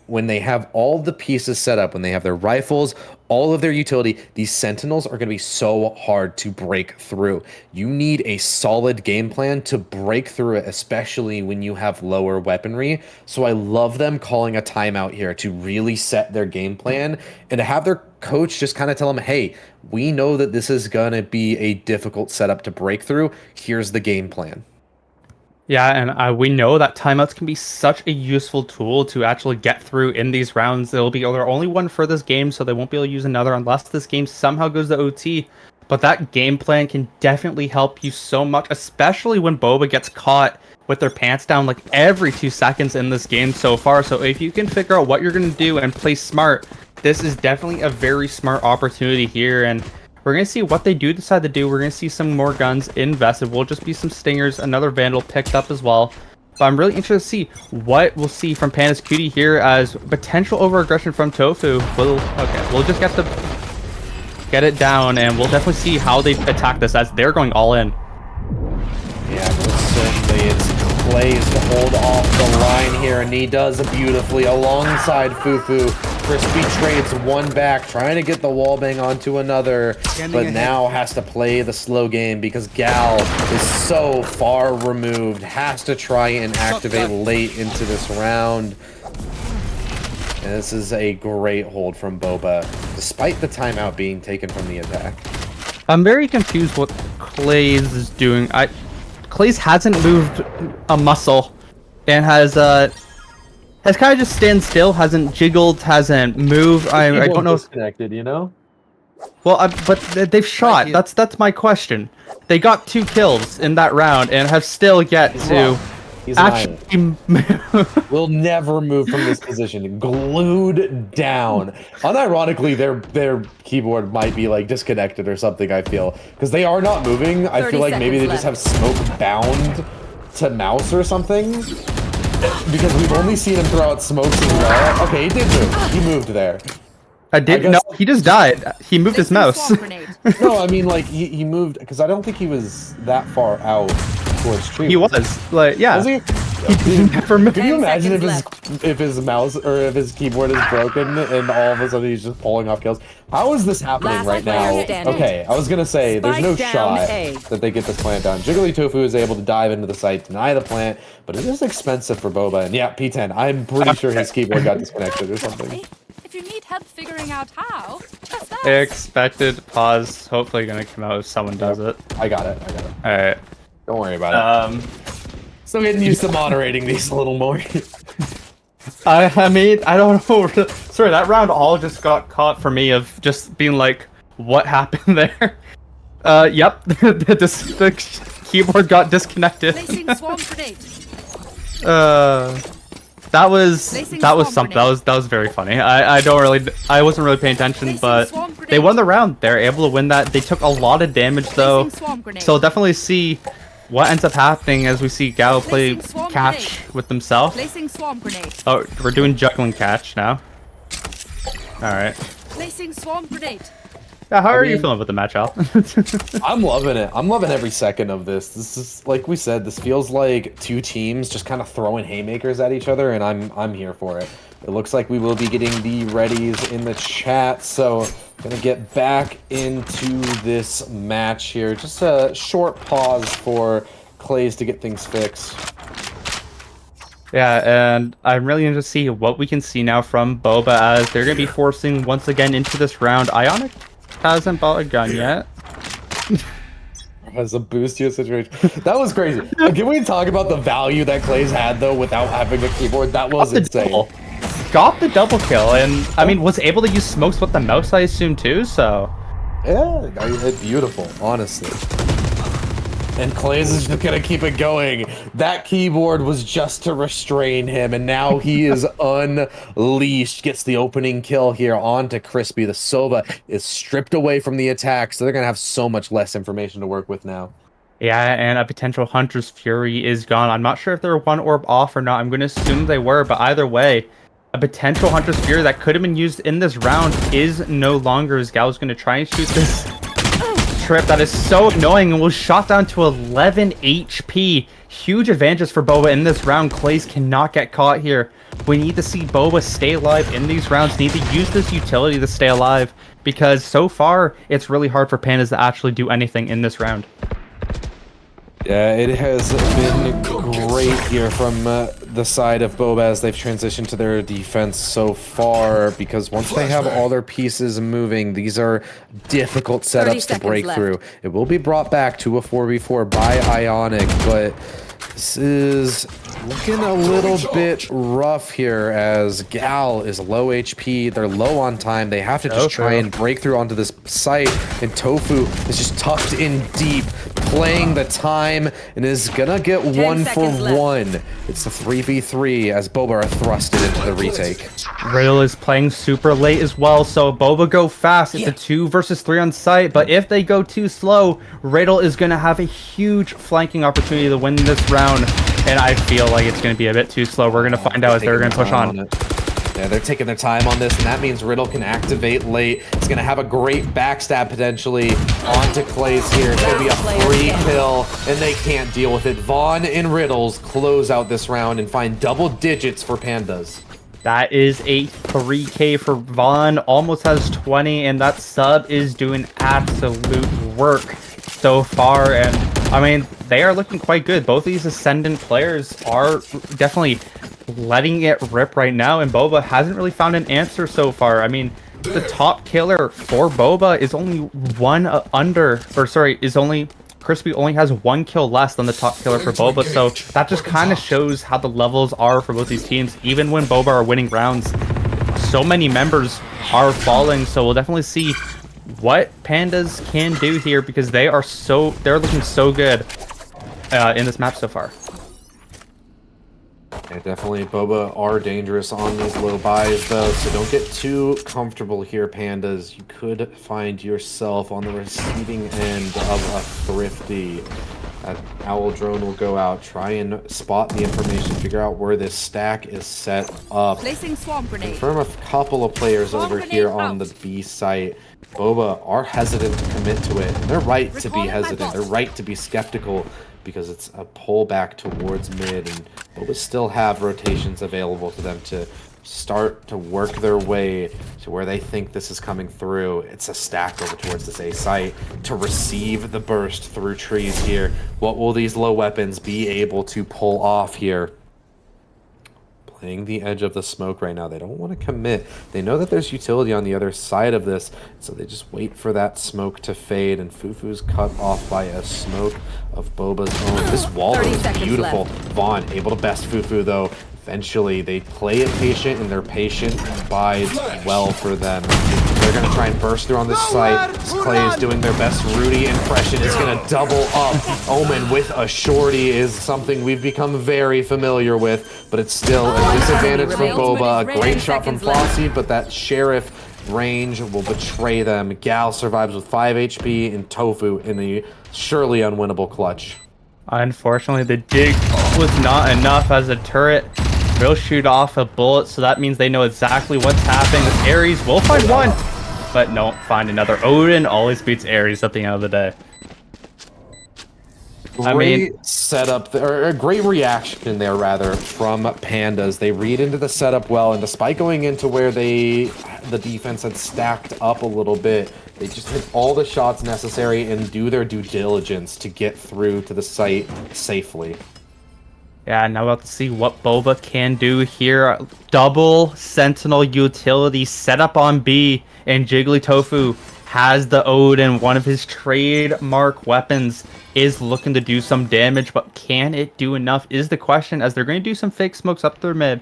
when they have all the pieces set up, when they have their rifles, all of their utility, these sentinels are going to be so hard to break through. You need a solid game plan to break through it, especially when you have lower weaponry. So I love them calling a timeout here to really set their game plan and to have their coach just kind of tell them, hey, we know that this is going to be a difficult setup to break through. Here's the game plan. Yeah, and we know that timeouts can be such a useful tool to actually get through in these rounds. There'll be only one for this game, so they won't be able to use another unless this game somehow goes to OT. But that game plan can definitely help you so much, especially when Boba gets caught with their pants down like every 2 seconds in this game so far. So if you can figure out what you're going to do and play smart, this is definitely a very smart opportunity here. And we're going to see what they do decide to do. We're going to see some more guns invested. Will just be some stingers, another Vandal picked up as well. But I'm really interested to see what we'll see from Panda's Cutie here as potential over-aggression from Tofu. We'll just get it down, and we'll definitely see how they attack this as they're going all in. Yeah, most certainly it's Clays to hold off the line here, and he does beautifully alongside Fufu. Crispy trades one back, trying to get the wallbang onto another, but now has to play the slow game because Gal is so far removed, has to try and activate late into this round. And this is a great hold from Boba, despite the timeout being taken from the attack. I'm very confused what Clays is doing. Clays hasn't moved a muscle and has kind of just stand still, hasn't jiggled, hasn't moved. I don't know. Disconnected, you know? Well, but they've shot. That's my question. They got 2 kills in that round and have still yet to actually move. Will never move from this position. Glued down. Unironically, their keyboard might be like disconnected or something, I feel. Because they are not moving. I feel like maybe they just have smoke bound to mouse or something. Because we've only seen him throw out smokes as well. Okay, he did move. He moved there. No, he just died. He moved his mouse. No, I mean, like, he moved, because I don't think he was that far out towards tree. He was. Like, yeah. Was he? Can you imagine if his mouse or if his keyboard is broken and all of a sudden he's just pulling off kills? How is this happening right now? Okay, I was gonna say there's no shot that they get this plant down. Jiggly Tofu is able to dive into the site, deny the plant, but it is expensive for Boba. And yeah, P10, I'm pretty sure his keyboard got disconnected or something. If you need help figuring out how, just ask. Expected pause. Hopefully gonna come out if someone does it. I got it. Alright. Don't worry about it. Still getting used to moderating these a little more. I mean, I don't know. Sorry, that round all just got caught for me of just being like, what happened there? Yep, the keyboard got disconnected. That was something. That was very funny. I wasn't really paying attention, but they won the round. They're able to win that. They took a lot of damage though, so definitely see what ends up happening as we see Gao play catch with himself. Oh, we're doing juggling catch now. Alright. Yeah, how are you feeling with the match, Al? I'm loving it. I'm loving every second of this. This is, like we said, this feels like 2 teams just kind of throwing haymakers at each other, and I'm here for it. It looks like we will be getting the readies in the chat, so gonna get back into this match here. Just a short pause for Clays to get things fixed. Yeah, and I'm really interested to see what we can see now from Boba as they're gonna be forcing once again into this round. Ionic hasn't bought a gun yet. As a boost to a situation. That was crazy. Can we talk about the value that Clays had though without having a keyboard? That was insane. got the double kill, and I mean, was able to use smokes with the mouse, I assume, too, so... Yeah, beautiful, honestly. And Clays is just gonna keep it going. That keyboard was just to restrain him, and now he is unleashed. Gets the opening kill here onto Crispy. The Sova is stripped away from the attack, so they're gonna have so much less information to work with now. Yeah, and a potential Hunter's Fury is gone. I'm not sure if they're one orb off or not. I'm gonna assume they were, but either way, a potential Hunter's Fury that could have been used in this round is no longer, as Gal's gonna try and shoot this trip that is so annoying and was shot down to 11 HP. Huge advantages for Boba in this round. Clays cannot get caught here. We need to see Boba stay alive in these rounds. Need to use this utility to stay alive, because so far it's really hard for Pandas to actually do anything in this round. Yeah, it has been great here from the side of Boba as they've transitioned to their defense so far, because once they have all their pieces moving, these are difficult setups to break through. It will be brought back to a 4v4 by Ionic, but this is looking a little bit rough here as Gal is low HP. They're low on time. They have to just try and break through onto this site, and Tofu is just tucked in deep, playing the time, and is gonna get 1 for 1. It's the 3v3 as Boba are thrusted into the retake. Riddle is playing super late as well, so Boba go fast. It's a 2 versus 3 on site, but if they go too slow, Riddle is gonna have a huge flanking opportunity to win this round, and I feel like it's gonna be a bit too slow. We're gonna find out as they're gonna push on. Yeah, they're taking their time on this, and that means Riddle can activate late. He's going to have a great backstab potentially onto Clays here. It's going to be a free kill, and they can't deal with it. Vaughn and Riddles close out this round and find double digits for Pandas. That is a 3K for Vaughn, almost has 20, and that sub is doing absolute work so far. And I mean, they are looking quite good. Both these Ascendant players are definitely letting it rip right now, and Boba hasn't really found an answer so far. I mean, the top killer for Boba is only Crispy only has 1 kill less than the top killer for Boba, so that just kind of shows how the levels are for both these teams. Even when Boba are winning rounds, so many members are falling, so we'll definitely see what Pandas can do here, because they're looking so good in this map so far. Yeah, definitely Boba are dangerous on these low buys though, so don't get too comfortable here, Pandas. You could find yourself on the receiving end of a thrifty. That Owl drone will go out, try and spot the information, figure out where this stack is set up. Placing swamp grenade. Confirm a couple of players over here on the B site. Boba are hesitant to commit to it. They're right to be hesitant. They're right to be skeptical, because it's a pullback towards mid, and Boba still have rotations available to them to start to work their way to where they think this is coming through. It's a stack over towards this A site to receive the burst through trees here. What will these low weapons be able to pull off here? Playing the edge of the smoke right now. They don't want to commit. They know that there's utility on the other side of this, so they just wait for that smoke to fade, and Fufu's cut off by a smoke of Boba's own. This wall is beautiful. Vaughn able to best Fufu though. Eventually, they play it patient, and their patient bides well for them. They're going to try and burst through on this site. Clay is doing their best Rudy impression. Is going to double up. Omen with a shorty is something we've become very familiar with, but it's still a disadvantage for Boba. A great shot from Flossie, but that Sheriff range will betray them. Gal survives with 5 HP, and Tofu in the surely unwinnable clutch. Unfortunately, the dig was not enough as a turret will shoot off a bullet, so that means they know exactly what's happening. This Ares will find one, but don't find another. Odin always beats Ares at the end of the day. Great setup, or a great reaction there, rather, from Pandas. They read into the setup well, and despite going into where the defense had stacked up a little bit, they just hit all the shots necessary and do their due diligence to get through to the site safely. Yeah, now we'll have to see what Boba can do here. Double Sentinel utility set up on B, and Jiggly Tofu has the Odin, one of his trademark weapons, is looking to do some damage, but can it do enough is the question, as they're going to do some fake smokes up their mid.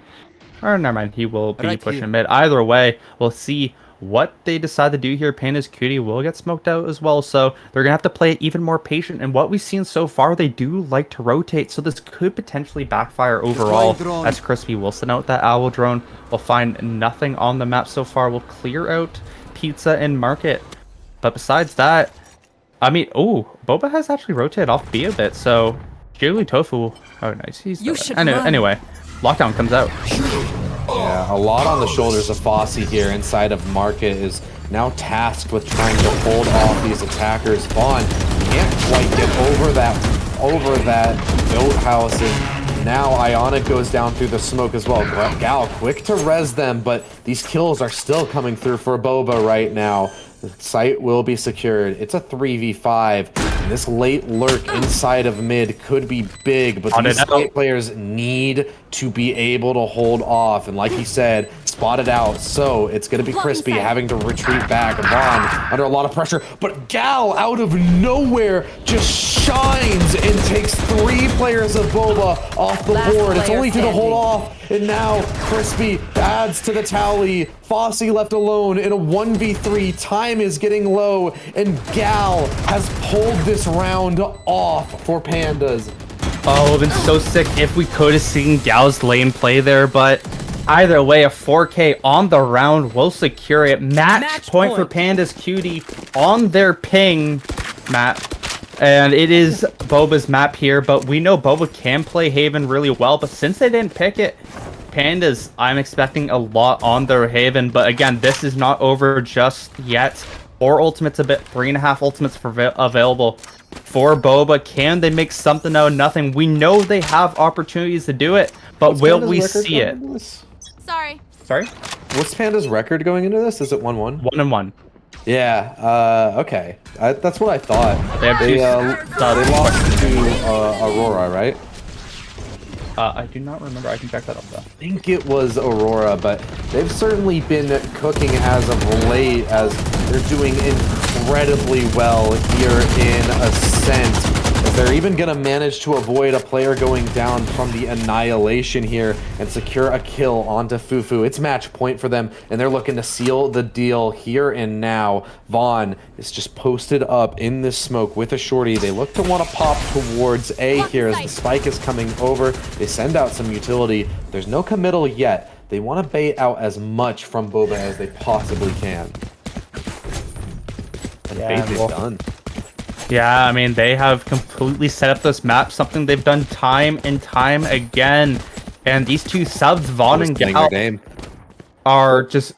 Or never mind, he will be Right pushing here. mid. Either way, we'll see what they decide to do here. Panda's Cutie will get smoked out as well, so they're gonna have to play it even more patient. And what we've seen so far, they do like to rotate, so this could potentially backfire overall. drone. As Crispy will send out that owl drone. We'll find nothing on the map so far. We'll clear out Pizza and Market. But besides that, I mean, oh, Boba has actually rotated off B a bit, so Jiggly Tofu. Oh, nice. He's You still should there. run. Anyway, lockdown comes out. Yeah, a lot on the shoulders of Fossey here inside of Market is now tasked with trying to hold off these attackers. Vaughn can't quite get over that boathouse, and now Ionic goes down through the smoke as well. Gal quick to res them, but these kills are still coming through for Boba right now. The site will be secured. It's a 3v5. And this late lurk inside of mid could be big, but these site players need to be able to hold off. And like he said, spot it out. So it's going to be Crispy having to retreat back. Vaughn under a lot of pressure, but Gal out of nowhere just shines and takes 3 players of Boba off the board. It's only to hold off. And now Crispy adds to the tally. Fossey left alone in a 1v3. Time is getting low, and Gal has pulled this round off for Pandas. Oh, it would have been so sick if we could have seen Gal's lane play there, but either way, a 4K on the round will secure it. Match point for Panda's Cutie on their ping map. And it is Boba's map here, but we know Boba can play Haven really well, but since they didn't pick it, Pandas, I'm expecting a lot on their Haven, but again, this is not over just yet. 4 ultimates a bit, 3.5 ultimates available for Boba. Can they make something out of nothing? We know they have opportunities to do it, but will we see it? Sorry. Sorry? What's Panda's record going into this? Is it 1-1? 1-1. Yeah, okay. That's what I thought. They have They two lost to Aurora, right? I do not remember. I can check that up though. I think it was Aurora, but they've certainly been cooking as of late, as they're doing incredibly well here in Ascent. If they're even going to manage to avoid a player going down from the Annihilation here and secure a kill onto Fufu, it's match point for them, and they're looking to seal the deal here and now. Vaughn is just posted up in this smoke with a shorty. They look to want to pop towards A here as the spike is coming over. They send out some utility. There's no committal yet. They want to bait out as much from Boba as they possibly can. And Yeah, bait is done. Yeah, I mean, they have completely set up this map, something they've done time and time again. And these two subs, Vaughn and Gal, are just...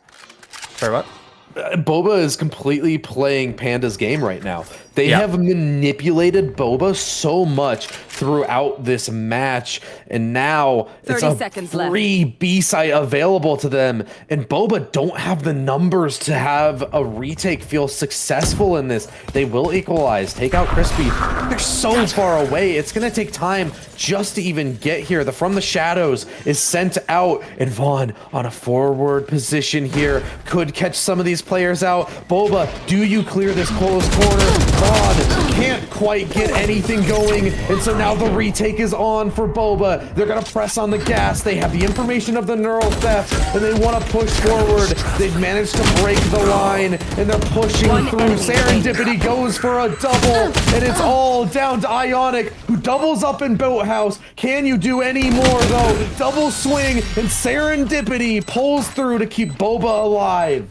Sorry, what? Boba is completely playing Panda's game right now. They have manipulated Boba so much throughout this match, and now it's a free B site available to them, and Boba don't have the numbers to have a retake feel successful in this. They will equalize, take out Crispy. They're so far away. It's going to take time just to even get here. The From the Shadows is sent out, and Vaughn on a forward position here could catch some of these players out. Boba, do you clear this close corner? Vaughn can't quite get anything going, and so now the retake is on for Boba. They're gonna press on the gas. They have the information of the neural theft, and they want to push forward. They've managed to break the line, and they're pushing through. Serendipity goes for a double, and it's all down to Ionic, who doubles up in Boathouse. Can you do any more, though? Double swing, and Serendipity pulls through to keep Boba alive.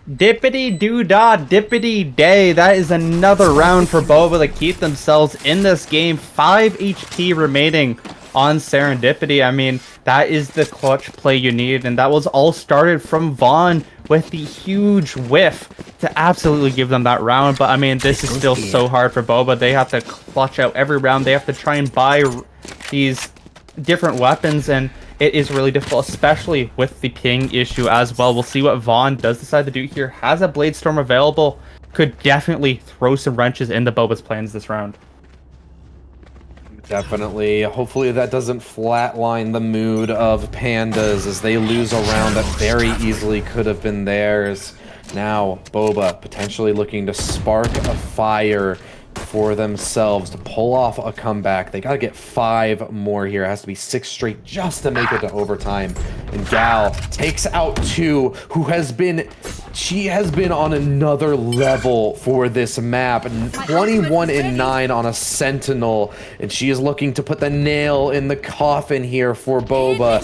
Dippity doo dah, dippity day. That is another round for Boba to keep themselves in this game. 5 HP remaining on Serendipity. I mean, that is the clutch play you need, and that was all started from Vaughn with the huge whiff to absolutely give them that round. But I mean, this is still so hard for Boba. They have to clutch out every round. They have to try and buy these different weapons, and it is really difficult, especially with the ping issue as well. We'll see what Vaughn does decide to do here. Has a Blade Storm available. Could definitely throw some wrenches into Boba's plans this round. Definitely. Hopefully that doesn't flatline the mood of Pandas as they lose a round that very easily could have been theirs. Now, Boba potentially looking to spark a fire for themselves to pull off a comeback. They got to get 5 more here. It has to be 6 straight just to make it to overtime. And Gal takes out 2, who has been... She has been on another level for this map. 21-9 on a Sentinel. And she is looking to put the nail in the coffin here for Boba.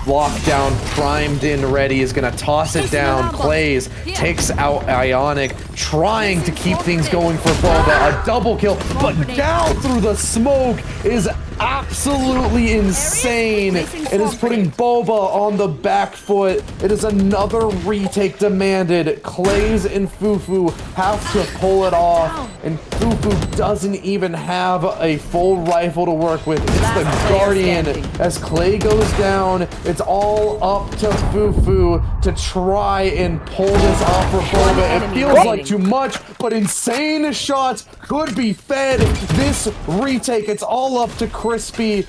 Lockdown, primed in, ready, is going to toss it down. Plays, takes out Ionic, trying to keep things going for Boba. A double kill, but Gal through the smoke is absolutely insane. It is putting Boba on the back foot. It is another retake demanded. Clays and Fufu have to pull it off, and Fufu doesn't even have a full rifle to work with. It's the Guardian. As Clay goes down, it's all up to Fufu to try and pull this off for Boba. It feels like too much, but insane shots could be fed. This retake, it's all up to Crispy.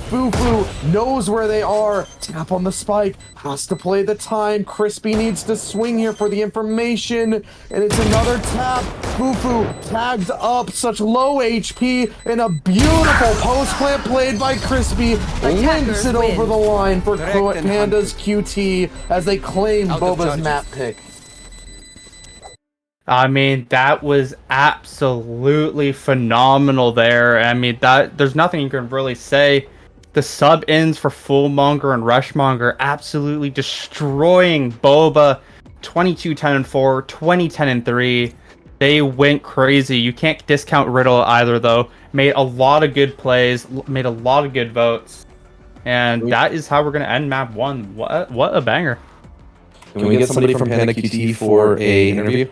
Fufu knows where they are. Tap on the spike. Has to play the time. Crispy needs to swing here for the information. And it's another tap. Fufu tagged up. Such low HP. And a beautiful post plant played by Crispy. Links it over the line for Panda's QT as they claim Boba's map pick. I mean, that was absolutely phenomenal there. I mean, there's nothing you can really say. The sub-ins for Fullmonger and Rushmonger absolutely destroying Boba. 22-10-4, 20-10-3. They went crazy. You can't discount Riddle either, though. Made a lot of good plays, made a lot of good votes. And that is how we're going to end map 1. What a banger. Can we get somebody from Panda QT for a interview?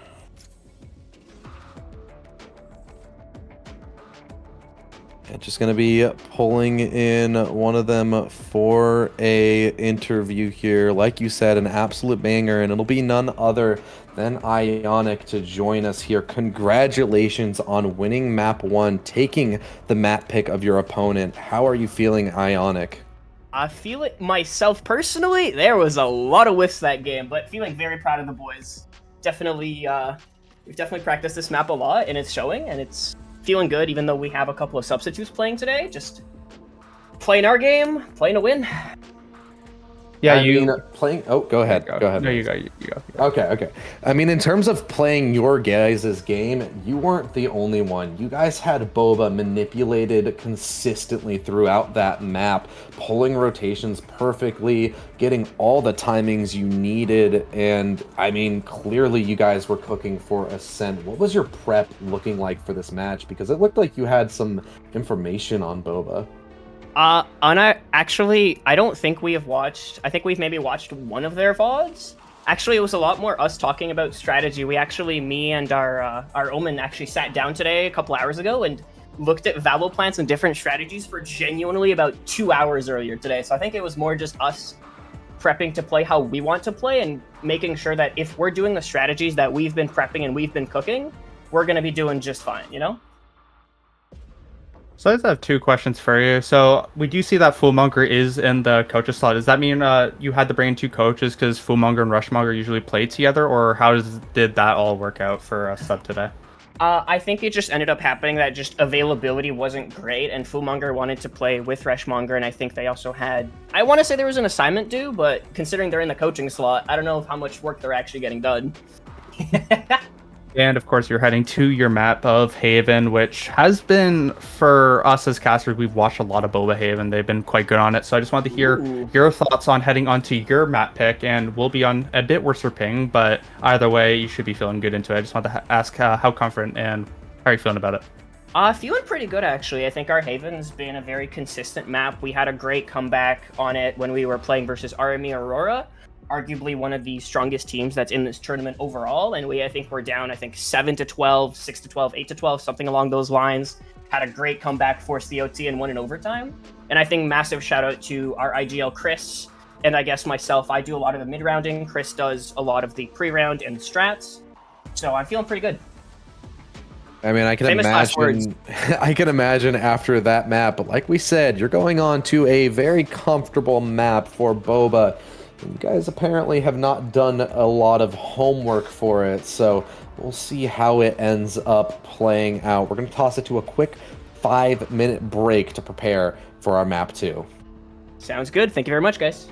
Just gonna be pulling in one of them for a interview here. Like you said, an absolute banger, and it'll be none other than Ionic to join us here. Congratulations on winning map 1, taking the map pick of your opponent. How are you feeling, Ionic? I feel it myself personally. There was a lot of whiffs that game, but feeling very proud of the boys. Definitely, we've definitely practiced this map a lot, and it's showing, and it's feeling good, even though we have a couple of substitutes playing today. Just playing our game, playing to win. Yeah, playing. Oh, go ahead. Go ahead. No, you go. Okay. I mean, in terms of playing your guys' game, you weren't the only one. You guys had Boba manipulated consistently throughout that map, pulling rotations perfectly, getting all the timings you needed, and I mean, clearly you guys were cooking for Ascent. What was your prep looking like for this match? Because it looked like you had some information on Boba. Actually, I don't think we have watched. I think we've maybe watched one of their VODs. Actually, it was a lot more us talking about strategy. We actually, me and our Omen actually sat down today a couple hours ago and looked at VAL plans and different strategies for genuinely about 2 hours earlier today. So I think it was more just us prepping to play how we want to play and making sure that if we're doing the strategies that we've been prepping and we've been cooking, we're going to be doing just fine, you know? So I just have 2 questions for you. So we do see that Fullmonger is in the coaches slot. Does that mean you had to bring in 2 coaches because Fullmonger and Rushmonger usually play together, or did that all work out for a sub today? I think it just ended up happening that just availability wasn't great, and Fullmonger wanted to play with Rushmonger, and I think they also had... I want to say there was an assignment due, but considering they're in the coaching slot, I don't know how much work they're actually getting done. And of course, you're heading to your map of Haven, which has been, for us as casters, we've watched a lot of Boba Haven. They've been quite good on it. So I just wanted to hear your thoughts on heading onto your map pick, and we'll be on a bit worse for ping, but either way, you should be feeling good into it. I just wanted to ask how confident and how are you feeling about it? Feeling pretty good, actually. I think our Haven's been a very consistent map. We had a great comeback on it when we were playing versus Army Aurora. Arguably one of the strongest teams that's in this tournament overall, and I think we're down 7-12, 6-12, 8-12, something along those lines. Had a great comeback, forced the OT, and won in overtime. And I think massive shout out to our IGL Chris, and I guess myself. I do a lot of the mid rounding. Chris does a lot of the pre-round and strats. So I'm feeling pretty good. I mean, I can imagine. I can imagine after that map, but like we said, you're going on to a very comfortable map for Boba. You guys apparently have not done a lot of homework for it, so We'll see how it ends up playing out. We're going to toss it to a quick 5-minute break to prepare for our map 2. Sounds good. Thank you very much, guys.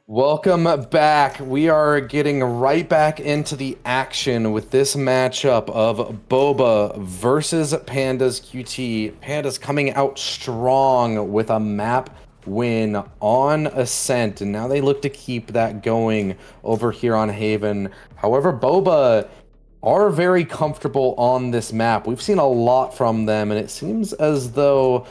Welcome back. We are getting right back into the action with this matchup of Boba versus Pandas QT. Pandas coming out strong with a map win on Ascent, and now they look to keep that going over here on Haven. However, Boba are very comfortable on this map. We've seen a lot from them, and it seems as though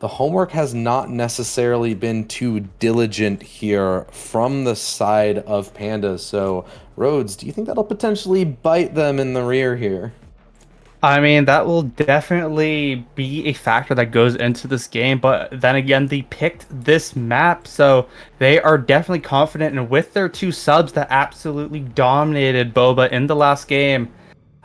the homework has not necessarily been too diligent here from the side of Pandas. So, Rhodes, do you think that'll potentially bite them in the rear here? I mean, that will definitely be a factor that goes into this game, but then again, they picked this map, so they are definitely confident, and with their 2 subs that absolutely dominated Boba in the last game,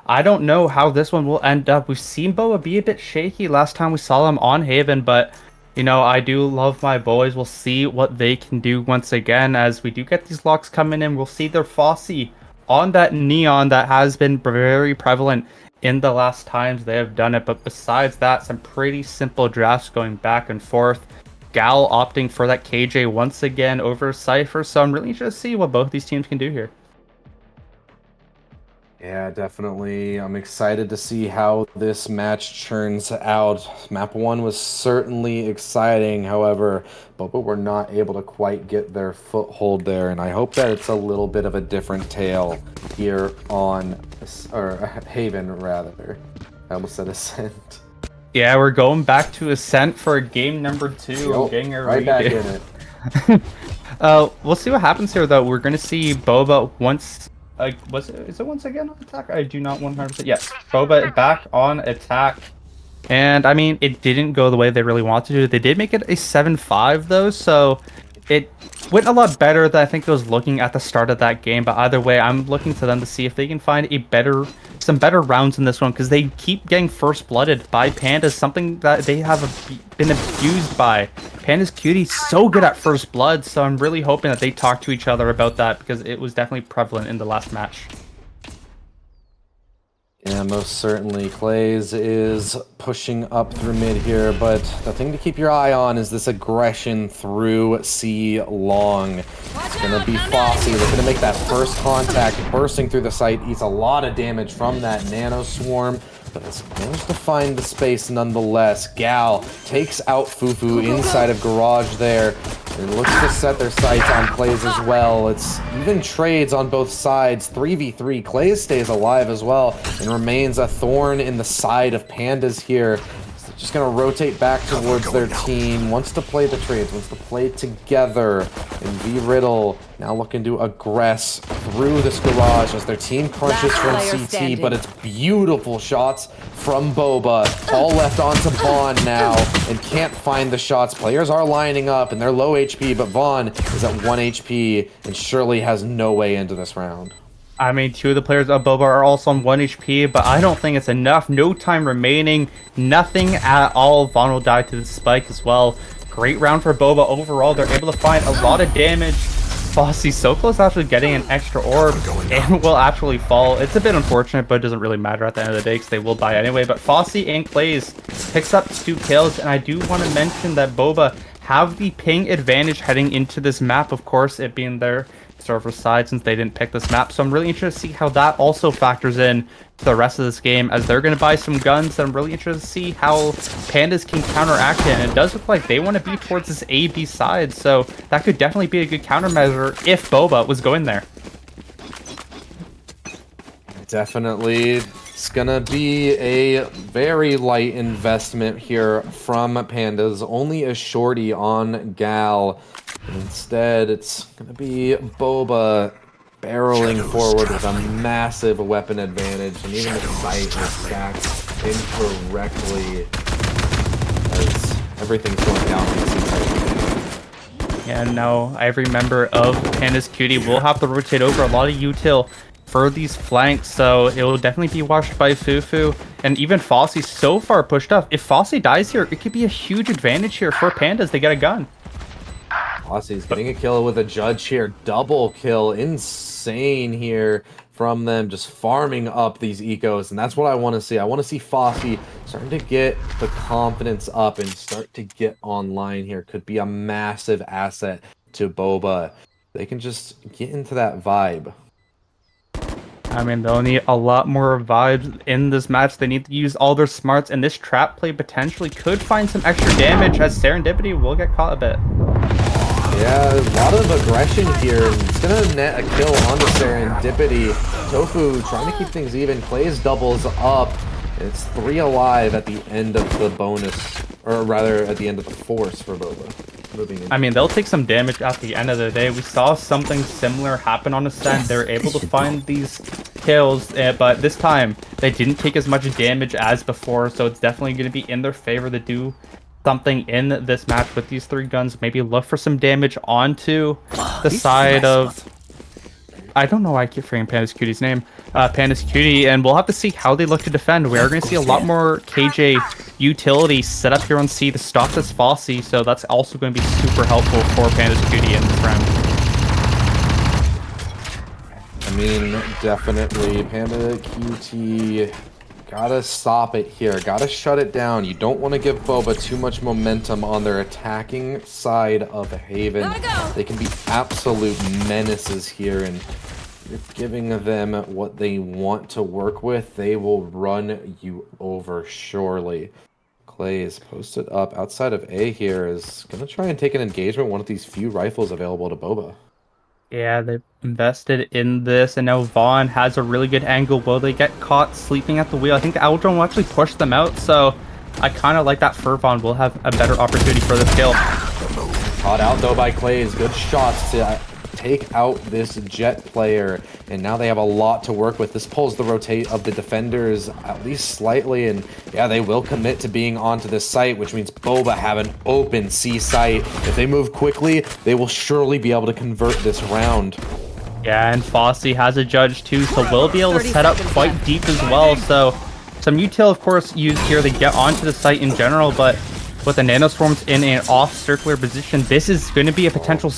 I don't know how this one will end up. We've seen Boa be a bit shaky last time we saw them on Haven, but, you know, I do love my boys. We'll see what they can do once again as we do get these locks coming in. We'll see their Fosse on that Neon that has been very prevalent in the last times they have done it. But besides that, some pretty simple drafts going back and forth. Gal opting for that KJ once again over Cypher, so I'm really interested to see what both these teams can do here. Yeah, definitely. I'm excited to see how this match turns out. Map 1 was certainly exciting, however, Boba were not able to quite get their foothold there, and I hope that it's a little bit of a different tale here on, or Haven, rather. I almost said Ascent. Yeah, we're going back to Ascent for game number 2. I'm getting a right back in it. We'll see what happens here, though. We're going to see Boba once... is it once again on attack? I do not 100%. Yes, Boba back on attack. And, I mean, it didn't go the way they really wanted to. They did make it a 7-5, though, so it went a lot better than I think I was looking at the start of that game. But either way, I'm looking to them to see if they can find some better rounds in this one, because they keep getting first blooded by Pandas, something that they have been abused by. Pandas Cutie's so good at first blood, so I'm really hoping that they talk to each other about that, because it was definitely prevalent in the last match. Yeah, most certainly. Clays is pushing up through mid here, but the thing to keep your eye on is this aggression through C long. It's going to be Fosse. They're going to make that first contact, bursting through the site, eats a lot of damage from that Nano Swarm, but has managed to find the space nonetheless. Gal takes out Fufu inside of Garage there, and looks to set their sights on Clays as well. It's even trades on both sides, 3v3. Clays stays alive as well, and remains a thorn in the side of Pandas here. So just gonna rotate back towards their team, wants to play the trades, wants to play together. And V Riddle now looking to aggress through this Garage as their team crunches from CT, but it's beautiful shots from Boba, all left onto Vaughn now, and can't find the shots. Players are lining up, and they're low HP, but Vaughn is at 1 HP, and surely has no way into this round. I mean, 2 of the players of Boba are also on 1 HP, but I don't think it's enough. No time remaining, nothing at all. Vaughn will die to the spike as well. Great round for Boba overall. They're able to find a lot of damage. Fosse so close to actually getting an extra orb and will actually fall. It's a bit unfortunate, but it doesn't really matter at the end of the day because they will die anyway. But Fosse and Clays picks up 2 kills, and I do want to mention that Boba have the ping advantage heading into this map, of course, it being their server side since they didn't pick this map. So I'm really interested to see how that also factors in to the rest of this game, as they're going to buy some guns. And I'm really interested to see how Pandas can counteract it. And it does look like they want to be towards this A-B side, so that could definitely be a good countermeasure if Boba was going there. Definitely. It's gonna be a very light investment here from Pandas. Only a shorty on Gal. Instead, it's gonna be Boba barreling forward with a massive weapon advantage, and even the sight is stacked incorrectly as everything's going down on the side. Yeah, no, every member of Pandas Cutie will have to rotate over a lot of util for these flanks, so it will definitely be watched by Fufu, and even Fosse so far pushed up. If Fosse dies here, it could be a huge advantage here for Pandas. They get a gun. Fosse's getting a kill with a judge here. Double kill. Insane here from them, just farming up these ecos, and that's what I want to see. I want to see Fosse starting to get the confidence up and start to get online here. Could be a massive asset to Boba. they can just get into that vibe. I mean, they'll need a lot more vibes in this match. They need to use all their smarts, and this trap play potentially could find some extra damage as Serendipity will get caught a bit. Yeah, a lot of aggression here. It's going to net a kill onto Serendipity. Tofu trying to keep things even. Clay's doubles up. It's 3 alive at the end of the bonus, or rather at the end of the force for Boba. I mean, they'll take some damage at the end of the day. We saw something similar happen on Ascent. They were able to find these kills, but this time they didn't take as much damage as before, so it's definitely going to be in their favor to do something in this match with these 3 guns. Maybe look for some damage onto the side of... I don't know why I keep forgetting Panda's Cutie's name. Panda's Cutie, and we'll have to see how they look to defend. We are going to see a lot more KJ utility set up here on C to stop this Fossey, so that's also going to be super helpful for Panda's Cutie in this round. I mean, definitely, Panda QT, gotta stop it here, gotta shut it down. You don't want to give Boba too much momentum on their attacking side of Haven. They can be absolute menaces here, and if giving them what they want to work with, they will run you over surely. Clay is posted up outside of A here, is gonna try and take an engagement, one of these few rifles available to Boba. Yeah, they've invested in this, and now Vaughn has a really good angle. Will they get caught sleeping at the wheel? I think the Aldron will actually push them out, so I kind of like that Vaughn will have a better opportunity for this kill. Caught out, though, by Clay's. Good shots to take out this Jet player, and now they have a lot to work with. This pulls the rotate of the defenders at least slightly, and yeah, they will commit to being onto this site, which means Boba have an open C site. If they move quickly, they will surely be able to convert this round. Yeah, and Fossey has a judge too, so we'll be able to set up quite deep as well. So some util, of course, used here to get onto the site in general, but with the nanoswarms in an off circular position, this is going to be a potential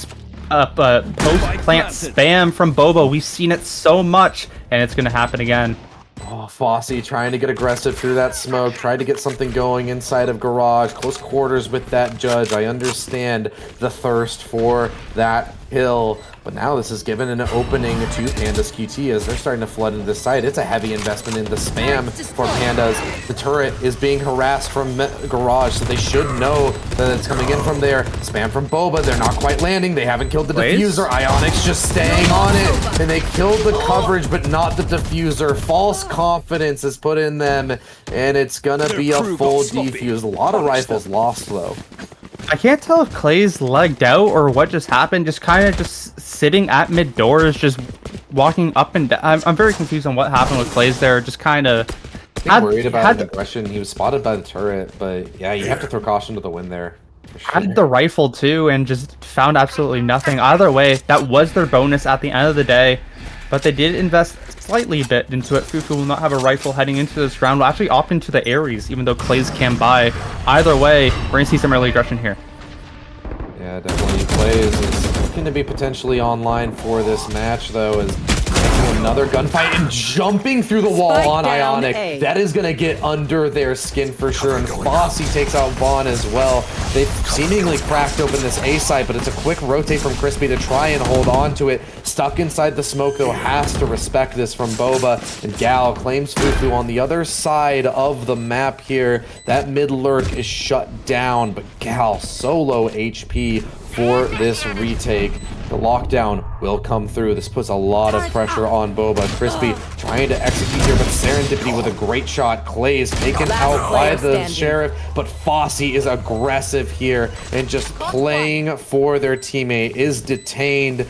post-plant spam from Boba. We've seen it so much, and it's going to happen again. Oh, Fossey trying to get aggressive through that smoke, tried to get something going inside of Garage, close quarters with that judge. I understand the thirst for that kill, but now this is given an opening to Panda's QT as they're starting to flood into the site. It's a heavy investment in the spam for Pandas. The turret is being harassed from Garage, so they should know that it's coming in from there. Spam from Boba, they're not quite landing. They haven't killed the diffuser. Ionic's just staying on it, and they killed the coverage, but not the diffuser. False confidence is put in them, and it's gonna be a full defuse. A lot of rifles lost, though. I can't tell if Clay's legged out or what just happened. Just kind of just sitting at mid doors, just walking up and down. I'm very confused on what happened with Clay's there. Just kind of worried about an aggression. He was spotted by the turret, but yeah, you have to throw caution to the wind there. Had the rifle too, and just found absolutely nothing. Either way, that was their bonus at the end of the day. But they did invest slightly a bit into it. Fufu will not have a rifle heading into this round. Will actually opt into the Ares, even though Clay's can buy. Either way, we're going to see some early aggression here. Yeah, definitely. Clay's is going to be potentially online for this match, though, as making another gunfight and jumping through the wall on Ionic. That is going to get under their skin for sure. And Fossey takes out Vaughn as well. They've seemingly cracked open this A site, but it's a quick rotate from Crispy to try and hold on to it. Stuck inside the smoke, though, has to respect this from Boba. And Gal claims Fufu on the other side of the map here. That mid lurk is shut down, but Gal solo HP for this retake. The lockdown will come through. This puts a lot of pressure on Boba. Crispy trying to execute here, but Serendipity with a great shot. Clay is taken out by the sheriff, but Fossey is aggressive here and just playing for their teammate. Is detained.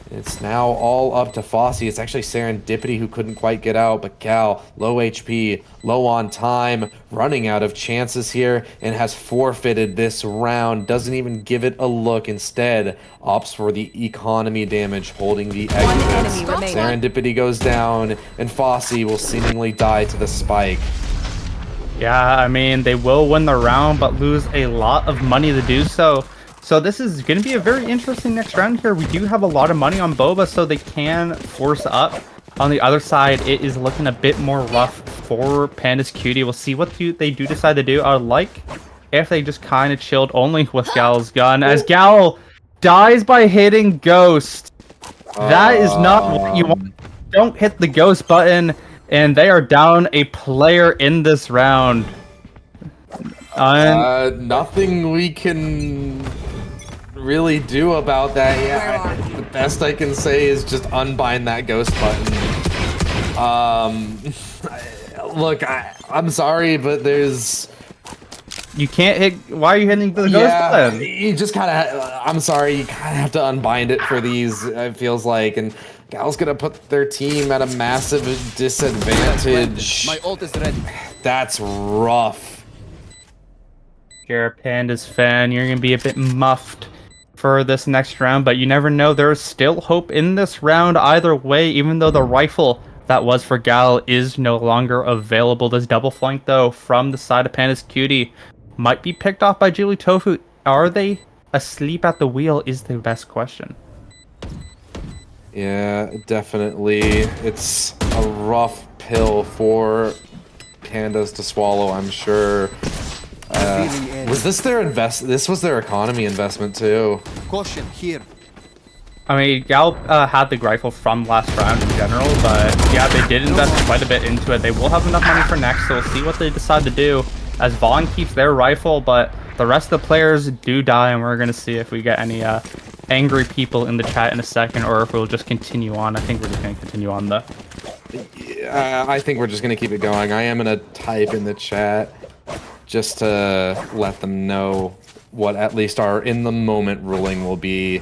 It's now all up to Fossey. It's actually Serendipity who couldn't quite get out, but Cal, low HP, low on time, running out of chances here, and has forfeited this round. Doesn't even give it a look. Instead, opts for the economy damage, holding the exits. Serendipity goes down, and Fossey will seemingly die to the spike. Yeah, I mean, they will win the round, but lose a lot of money to do so. So this is going to be a very interesting next round here. We do have a lot of money on Boba, so they can force up. On the other side, it is looking a bit more rough for Panda's Cutie. We'll see what they do decide to do. I would like if they just kind of chilled only with Gal's gun, as Gal dies by hitting Ghost. That is not what you want. Don't hit the Ghost button, and they are down a player in this round. Nothing we can really do about that. Yeah, the best I can say is just unbind that Ghost button. Look, I'm sorry, but there's... You can't hit... Why are you hitting the Ghost button? You just kind of... I'm sorry, you kind of have to unbind it for these, it feels like, and Gal's gonna put their team at a massive disadvantage. My ult is ready. That's rough. If you're a Pandas fan, you're gonna be a bit muffed for this next round, but you never know. There's still hope in this round either way, even though the rifle that was for Gal is no longer available. This double flank, though, from the side of Pandas Cutie might be picked off by Julie Tofu. Are they asleep at the wheel is the best question. Yeah, definitely. It's a rough pill for Pandas to swallow, I'm sure. Was this their This was their economy investment too. Caution here. I mean, Gal had the rifle from last round in general, but yeah, they did invest quite a bit into it. They will have enough money for next, so we'll see what they decide to do. As Vaughn keeps their rifle, but the rest of the players do die, and we're going to see if we get any angry people in the chat in a second, or if we'll just continue on. I think we're just going to continue on, though. I think we're just going to keep it going. I am going to type in the chat just to let them know what at least our in-the-moment ruling will be.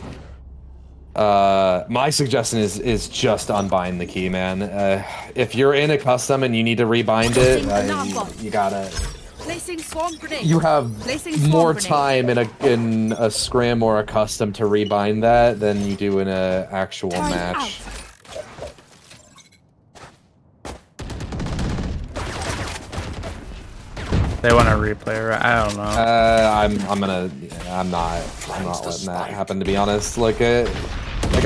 My suggestion is just unbind the key, man. If you're in a custom and you need to rebind it, you gotta... You have more time in a scrim or a custom to rebind that than you do in a actual match. They want to replay, right? I don't know. I'm not letting that happen, to be honest. Like I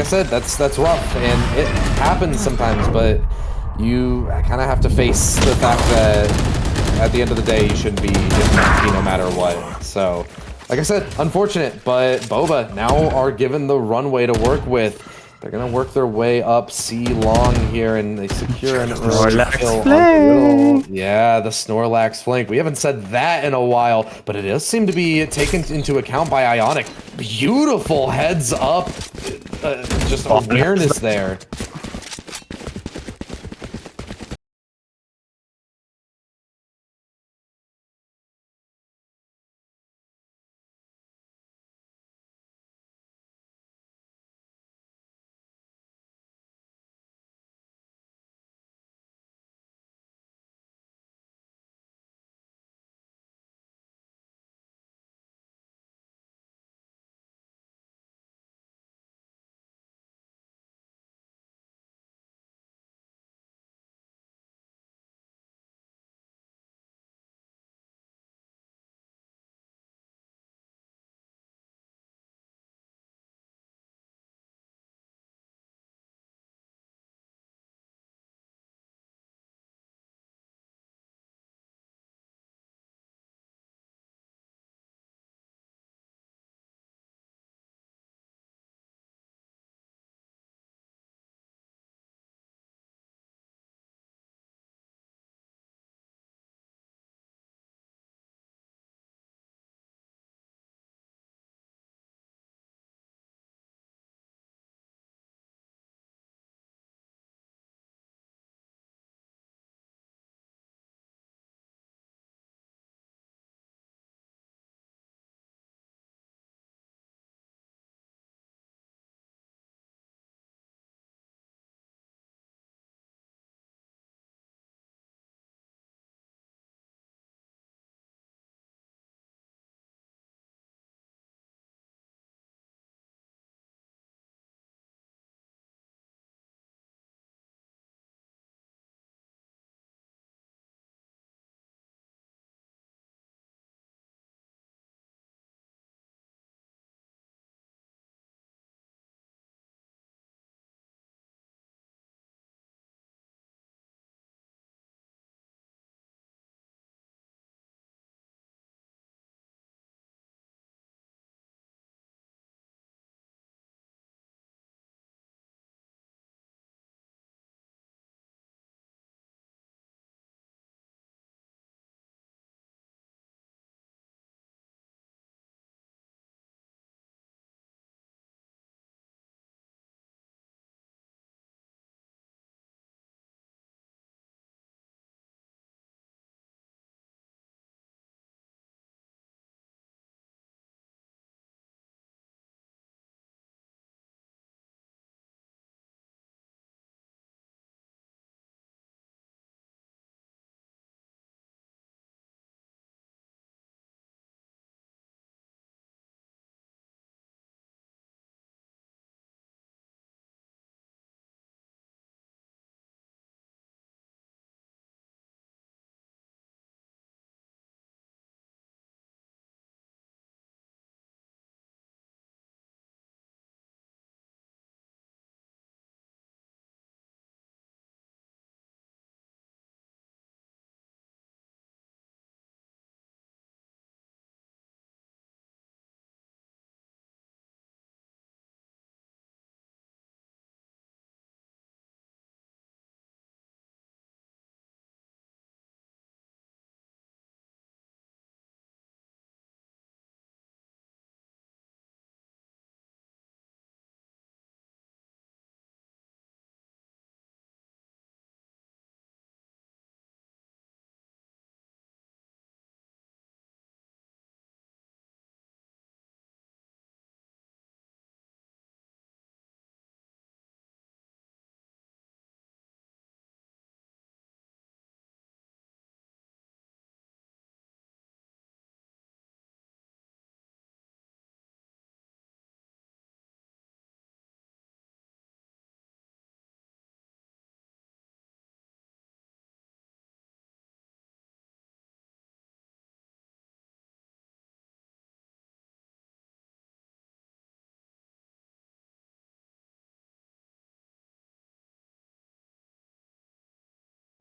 said, that's rough, and it happens sometimes, but you kind of have to face the fact that at the end of the day, you shouldn't be getting no matter what. So, like I said, unfortunate, but Boba now are given the runway to work with. They're gonna work their way up C long here, and they secure an early kill on the middle. Yeah, the Snorlax flank. We haven't said that in a while, but it does seem to be taken into account by Ionic. Beautiful heads up, just awareness there.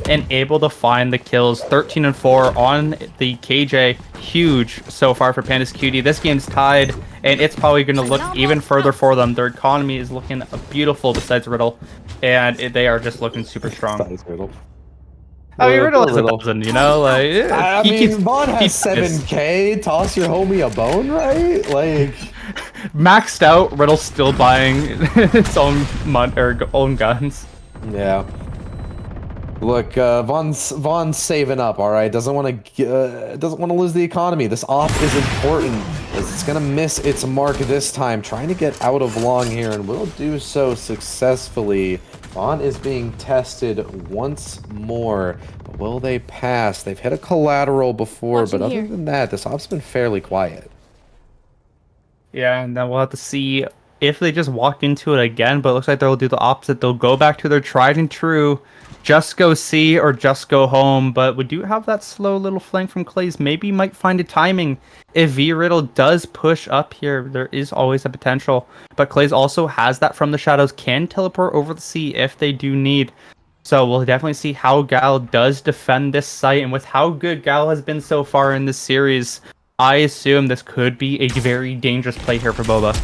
and able to find the kills. 13 and 4 on the KJ. Huge so far for Panda's Cutie. This game's tied, and it's probably going to look even further for them. Their economy is looking beautiful besides Riddle, and they are just looking super strong. Riddle. I mean, Riddle is a dozen, you know? Like, I mean, Vaughn has 7K. Toss your homie a bone, right? Like, maxed out. Riddle's still buying its own own guns. Yeah. Look, Vaughn's saving up. All right, doesn't want to lose the economy. This off is important. It's gonna miss its mark this time. Trying to get out of long here, and will do so successfully. Vaughn is being tested once more, but will they pass? They've hit a collateral before, but other than that, this off's been fairly quiet. Yeah, and then we'll have to see if they just walk into it again, but it looks like they'll do the opposite. They'll go back to their tried and true, just go C or just go home, but we do have that slow little flank from Clays. Maybe might find a timing. If V-Riddle does push up here, there is always a potential, but Clays also has that from the shadows, can teleport over the C if they do need. So we'll definitely see how Gal does defend this site, and with how good Gal has been so far in this series, I assume this could be a very dangerous play here for Boba.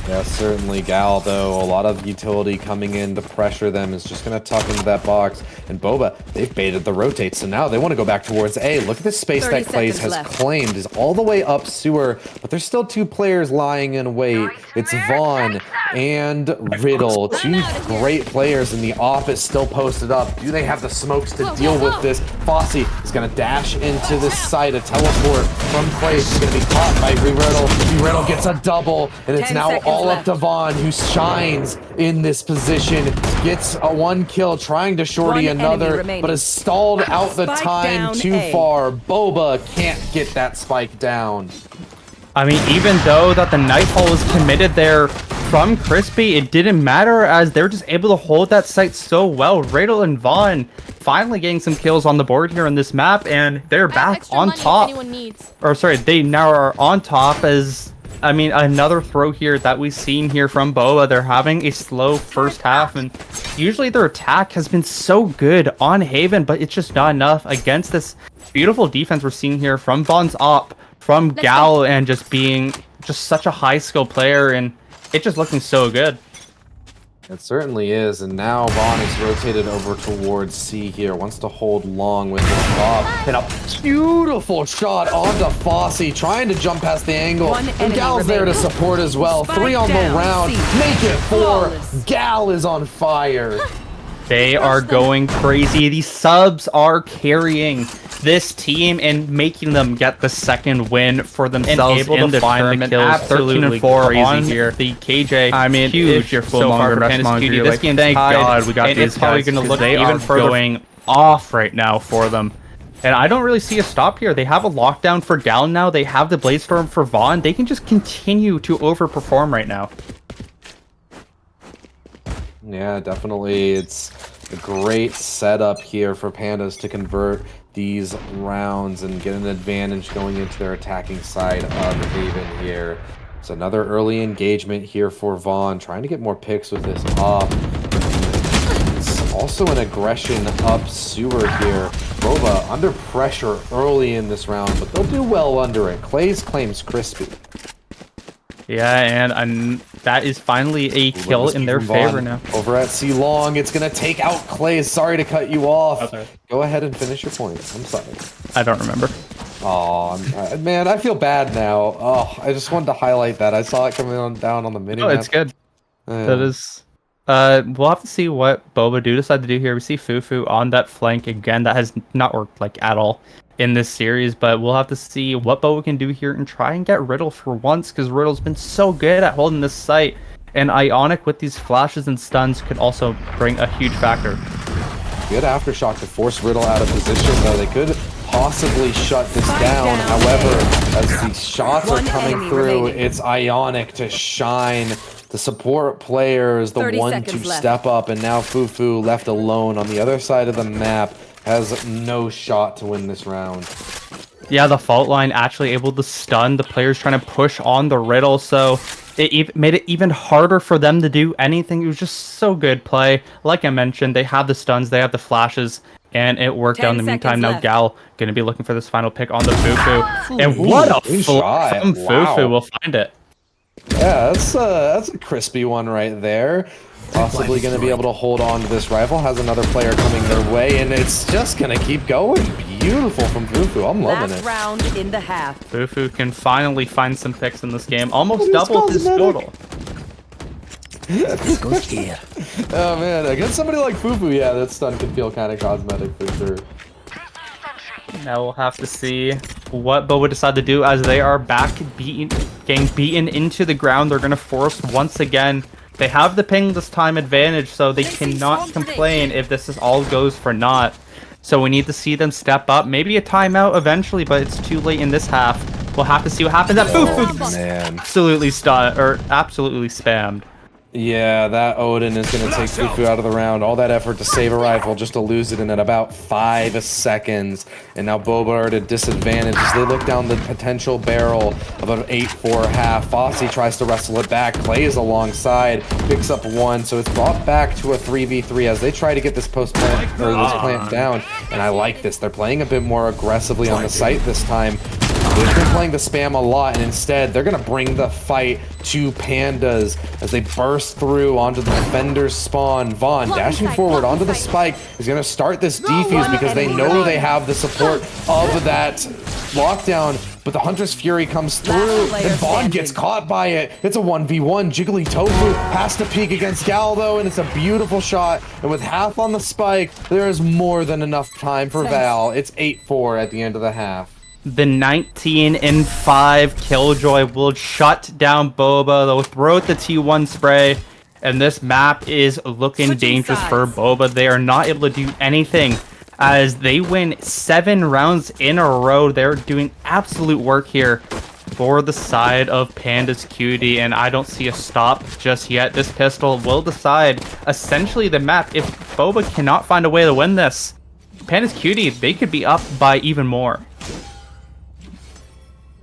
Yeah, certainly. Gal, though, a lot of utility coming in to pressure them, is just going to tuck into that box. And Boba, they've baited the rotate, so now they want to go back towards A. Look at the space that Clays has claimed, is all the way up sewer, but there's still two players lying in wait. It's Vaughn and Riddle, two great players, and the off is still posted up. Do they have the smokes to deal with this? Fossey is going to dash into this side, a teleport from Clays. He's going to be caught by V-Riddle. V-Riddle gets a double, and it's now all up to Vaughn, who shines in this position, gets a 1 kill, trying to shorty another, but has stalled out the time too far. Boba can't get that spike down. I mean, even though that the Nightfall was committed there from Crispy, it didn't matter, as they're just able to hold that site so well. Riddle and Vaughn finally getting some kills on the board here on this map, and they're back on top. Or sorry, they now are on top, as I mean, another throw here that we've seen here from Boa. They're having a slow first half, and usually their attack has been so good on Haven, but it's just not enough against this beautiful defense we're seeing here from Vaughn's op, from Gal, and just being just such a high skill player, and it's just looking so good. It certainly is, and now Vaughn is rotated over towards C here. Wants to hold long with his off. And a beautiful shot onto Fossey, trying to jump past the angle. And Gal's there to support as well. 3 on the round. Make it 4. Gal is on fire. They are going crazy. These subs are carrying this team and making them get the second win for themselves in the tournament. Absolutely 13-4 on here. The KJ, I mean, huge here so far for Panda's Cutie. This game's thank God we got these guys. It's probably going to look even further going off right now for them. And I don't really see a stop here. They have a lockdown for Gal now. They have the Bladestorm for Vaughn. They can just continue to overperform right now. Yeah, definitely. It's a great setup here for Pandas to convert these rounds and get an advantage going into their attacking side of Haven here. It's another early engagement here for Vaughn, trying to get more picks with this op. It's also an aggression up sewer here. Boba under pressure early in this round, but they'll do well under it. Clays claims Crispy. Yeah, and that is finally a kill in their favor now. Over at C Long, it's going to take out Clays. Sorry to cut you off. Okay. Go ahead and finish your point. I'm sorry. I don't remember. Oh, man, I feel bad now. Oh, I just wanted to highlight that. I saw it coming on down on the mini. Oh, it's good. That is... we'll have to see what Boba do decide to do here. We see Fufu on that flank again. That has not worked like at all in this series, but we'll have to see what Boba can do here and try and get Riddle for once, because Riddle's been so good at holding this site, and Ionic with these flashes and stuns could also bring a huge factor. Good aftershock to force Riddle out of position, though. They could possibly shut this down. However, as these shots are coming through, it's Ionic to shine. The support player is the one to step up, and now Fufu, left alone on the other side of the map, has no shot to win this round. Yeah, the fault line actually able to stun the players trying to push on the Riddle, so it made it even harder for them to do anything. It was just so good play. Like I mentioned, they have the stuns, they have the flashes, and it worked out in the 10 meantime. seconds Now left. Gal going to be looking for this final pick on the Fufu. And what a clean flip shot. from Wow. Fufu. We'll find it. Yeah, that's a crispy one right there. Possibly going to be able to hold on to this rifle. Has another player coming their way, and it's just going to keep going. Beautiful from Fufu. I'm loving Last it. round in the half. Fufu can finally find some picks in this game. Almost It is doubled his cosmetic. total. Oh man, against somebody like Fufu, yeah, that stun can feel kind of cosmetic for sure. Now we'll have to see what Boba decide to do as they are back getting beaten into the ground. They're going to force once again. They have the ping this time advantage, so they cannot complain if this is all goes for naught. So we need to see them step up. Maybe a timeout eventually, but it's too late in this half. We'll have to see what happens. That Fufu Man. absolutely absolutely spammed. Yeah, that Odin is going to take Fufu out of the round. All that effort to save a rifle just to lose it in at about 5 seconds. And now Boba are at a disadvantage as they look down the potential barrel of an 8-4 half. Fossey tries to wrestle it back. Clay is alongside, picks up one. So it's brought back to a 3v3 as they try to get this plant down. And I like this. They're playing a bit more aggressively on the site this time. They've been playing the spam a lot, and instead they're going to bring the fight to Pandas as they burst through onto the defender's spawn. Vaughn dashing forward onto the spike is going to start this defuse because they know they have the support of that lockdown. But the Hunter's Fury comes through, and Vaughn gets caught by it. It's a 1v1. Jiggly Tofu has to peek against Gal, though, and it's a beautiful shot. And with half on the spike, there is more than enough time for VAL. It's 8-4 at the end of the half. The 19-5 Killjoy will shut down Boba. They'll throw out the T1 spray, and this map is looking dangerous for Boba. They are not able to do anything as they win 7 rounds in a row. They're doing absolute work here for the side of Panda's Cutie, and I don't see a stop just yet. This pistol will decide essentially the map. If Boba cannot find a way to win this, Panda's Cutie, they could be up by even more.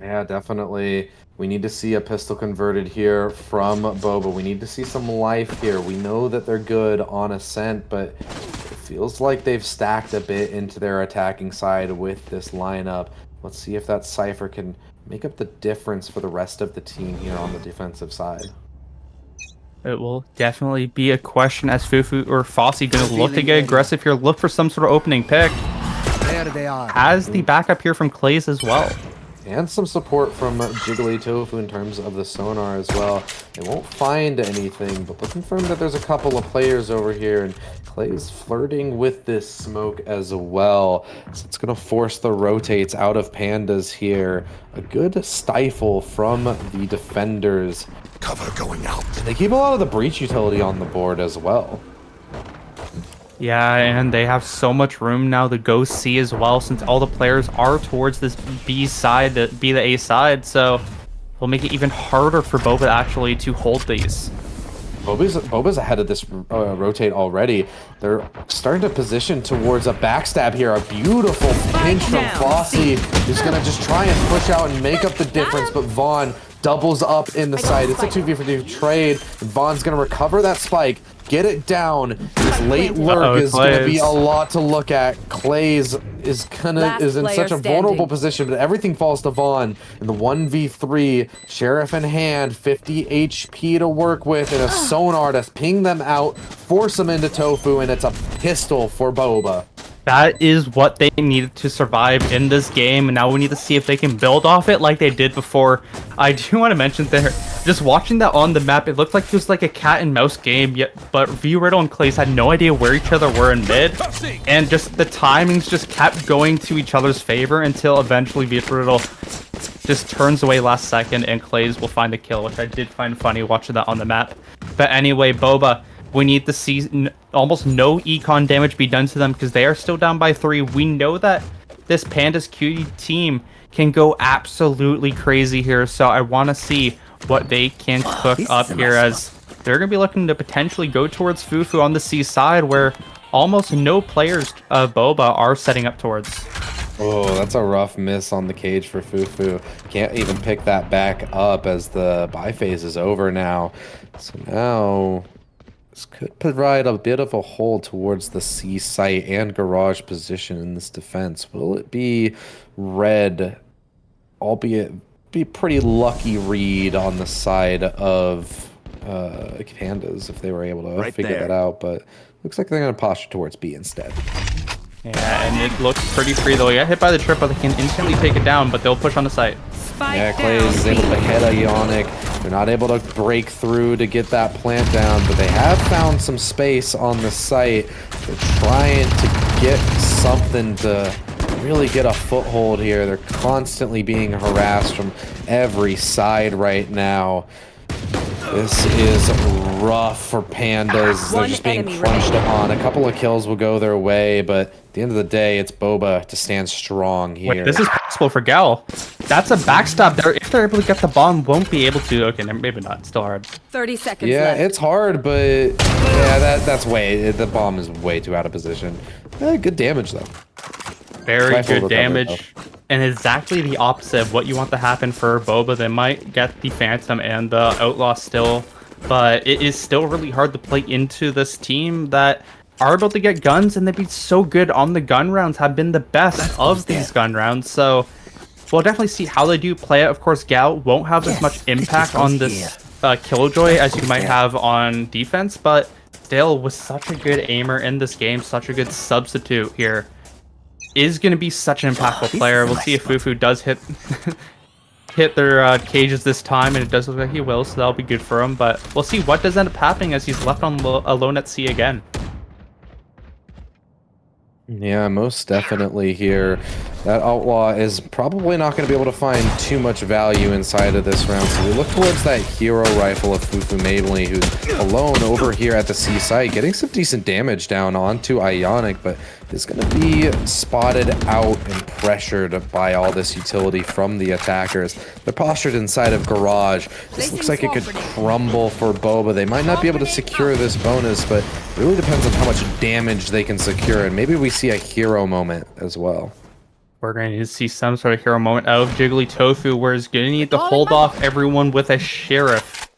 Yeah, definitely. We need to see a pistol converted here from Boba. We need to see some life here. We know that they're good on Ascent, but it feels like they've stacked a bit into their attacking side with this lineup. Let's see if that Cypher can make up the difference for the rest of the team here on the defensive side. It will definitely be a question as Fufu or Fossey going to look to get aggressive here, look for some sort of opening pick. There they are. Has the backup here from Clays as well. And some support from Jiggly Tofu in terms of the sonar as well. They won't find anything, but let's confirm that there's a couple of players over here, and Clay's flirting with this smoke as well. So it's going to force the rotates out of Pandas here. A good stifle from the defenders. Cover going out. And they keep a lot of the breach utility on the board as well. Yeah, and they have so much room now to go C as well, since all the players are towards this B side, the A side, so it'll make it even harder for Boba actually to hold these. Boba's ahead of this rotate already. They're starting to position towards a backstab here. A beautiful pinch from Fossey, who's going to just try and push out and make up the difference, but Vaughn doubles up in the side. It's a 2v2 trade. Vaughn's going to recover that spike, get it down. This late lurk is going to be a lot to look at. Clays is in such a vulnerable position, but everything falls to Vaughn in the 1v3. Sheriff in hand, 50 HP to work with, and a sonar to ping them out, force them into Tofu, and it's a pistol for Boba. That is what they needed to survive in this game, and now we need to see if they can build off it like they did before. I do want to mention there, just watching that on the map, it looked like it was like a cat and mouse game, but V-Riddle and Clays had no idea where each other were in mid, and just the timings just kept going to each other's favor until eventually V-Riddle just turns away last second and Clays will find a kill, which I did find funny watching that on the map. But anyway, Boba, we need to see almost no econ damage be done to them because they are still down by 3. We know that this Panda's Cutie team can go absolutely crazy here, so I want to see what they can cook up here, as they're going to be looking to potentially go towards Fufu on the C side, where almost no players of Boba are setting up towards. Oh, that's a rough miss on the cage for Fufu. Can't even pick that back up as the buy phase is over now. So now This could provide a bit of a hole towards the C site and garage position in this defense. Will it be red, albeit be pretty lucky read on the side of Pandas if they were able to figure that out, but looks like they're going to posture towards B instead. Yeah, and it looks pretty free though. Yeah, hit by the triple, they can instantly take it down, but they'll push on the site. Yeah, Clays is able to hit a Ionic. They're not able to break through to get that plant down, but they have found some space on the site. They're trying to get something to really get a foothold here. They're constantly being harassed from every side right now. This is rough for Pandas. They're just being crunched upon. A couple of kills will go their way, but at the end of the day, it's Boba to stand strong here. Wait, this is possible for Gal. That's a backstab there. If they're able to get the bomb, won't be able to. Okay, maybe not. It's still hard. 30 seconds Yeah, left. it's hard, but yeah, that's way. The bomb is way too out of position. Good damage though. Very Rifle good recovery, damage. And exactly the opposite of what you want to happen for Boba. They might get the Phantom and the Outlaw still, but it is still really hard to play into this team that are able to get guns, and they've been so good on the gun rounds, have been the best of these gun rounds. So we'll definitely see how they do play it. Of course, Gal won't have as much impact on this Killjoy as you might have on defense, but still, with such a good aimer in this game, such a good substitute here, is going to be such an impactful player. We'll see if Fufu does hit hit their cages this time, and it does look like he will, so that'll be good for him. But we'll see what does end up happening as he's left on alone at C again. Yeah, most definitely here. That Outlaw is probably not going to be able to find too much value inside of this round, so we look towards that hero rifle of Fufu Mabley, who's alone over here at the C site, getting some decent damage down onto Ionic, but is going to be spotted out and pressured by all this utility from the attackers. They're postured inside of Garage. This looks like it could crumble for Boba. They might not be able to secure this bonus, but it really depends on how much damage they can secure, and maybe we see a hero moment as well. We're going to see some sort of hero moment out of Jiggly Tofu, where he's going to need to hold off everyone with a Sheriff.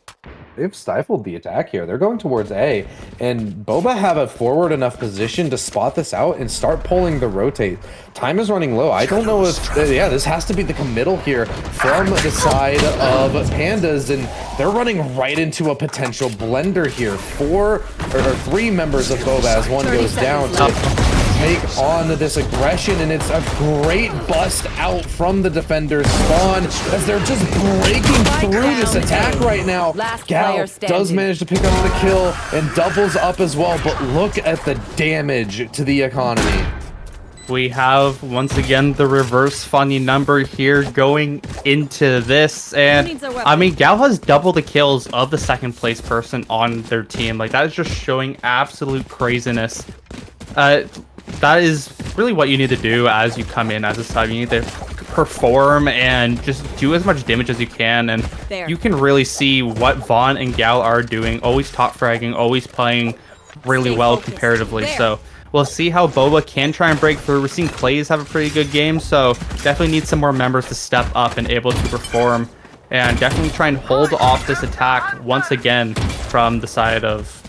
They've stifled the attack here. They're going towards A, and Boba have a forward enough position to spot this out and start pulling the rotate. Time is running low. I don't know if, yeah, this has to be the committal here from the side of Pandas, and they're running right into a potential blender here. 3 members of Boba as one goes down to take on this aggression, and it's a great bust out from the defender's spawn as they're just breaking through this attack right now. Gal does manage to pick up the kill and doubles up as well, but look at the damage to the economy. We have, once again, the reverse funny number here going into this, and I mean, Gal has double the kills of the second place person on their team. Like, that is just showing absolute craziness. That is really what you need to do as you come in as a sub. You need to perform and just do as much damage as you can, and you can really see what Vaughn and Gal are doing. Always top fragging, always playing really well comparatively. So we'll see how Boba can try and break through. We're seeing Clays have a pretty good game, so definitely need some more members to step up and able to perform, and definitely try and hold off this attack once again from the side of...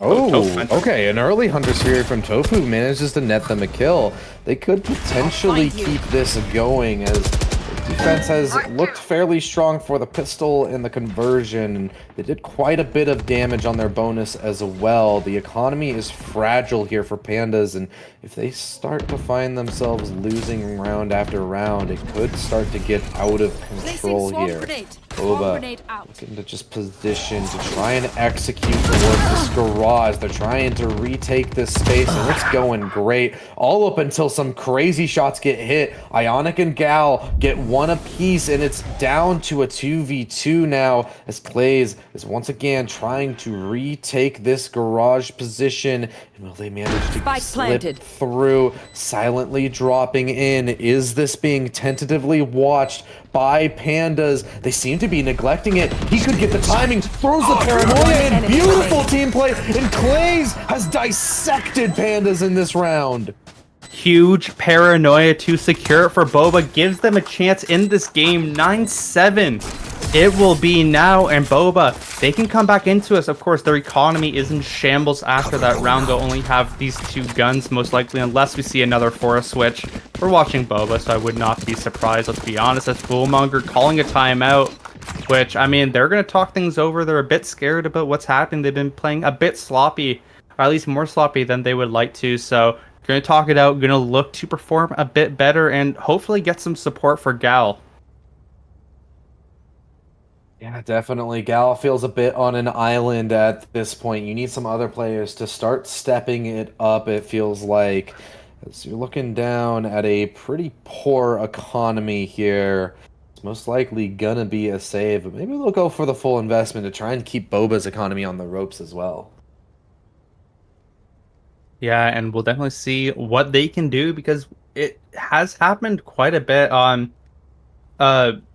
Okay, an early Hunter's Fury from Tofu manages to net them a kill. They could potentially keep this going, as defense has looked fairly strong for the pistol and the conversion, and they did quite a bit of damage on their bonus as well. The economy is fragile here for Pandas, and if they start to find themselves losing round after round, it could start to get out of control here. Boba looking to just position to try and execute towards this garage. They're trying to retake this space, and it's going great all up until some crazy shots get hit. Ionic and Gal get one apiece, and it's down to a 2v2 now, as Clays is once again trying to retake this garage position. And will they manage to slip through, silently dropping in? Is this being tentatively watched by Pandas? They seem to be neglecting it. He could get the timing, throws the paranoia, and beautiful team play, and Clays has dissected Pandas in this round. Huge paranoia to secure it for Boba, gives them a chance in this game. 9-7. it will be now, and Boba, they can come back into us. Of course, their economy is in shambles after that round. They'll only have these 2 guns, most likely, unless we see another forest switch. We're watching Boba, so I would not be surprised, let's be honest. That's Bullmonger calling a timeout, which, I mean, they're going to talk things over. They're a bit scared about what's happening. They've been playing a bit sloppy, or at least more sloppy than they would like to, so going to talk it out, going to look to perform a bit better, and hopefully get some support for Gal. Yeah, definitely. Gal feels a bit on an island at this point. You need some other players to start stepping it up, it feels like. As you're looking down at a pretty poor economy here. It's most likely gonna be a save, but maybe they'll go for the full investment to try and keep Boba's economy on the ropes as well. Yeah, and we'll definitely see what they can do, because it has happened quite a bit on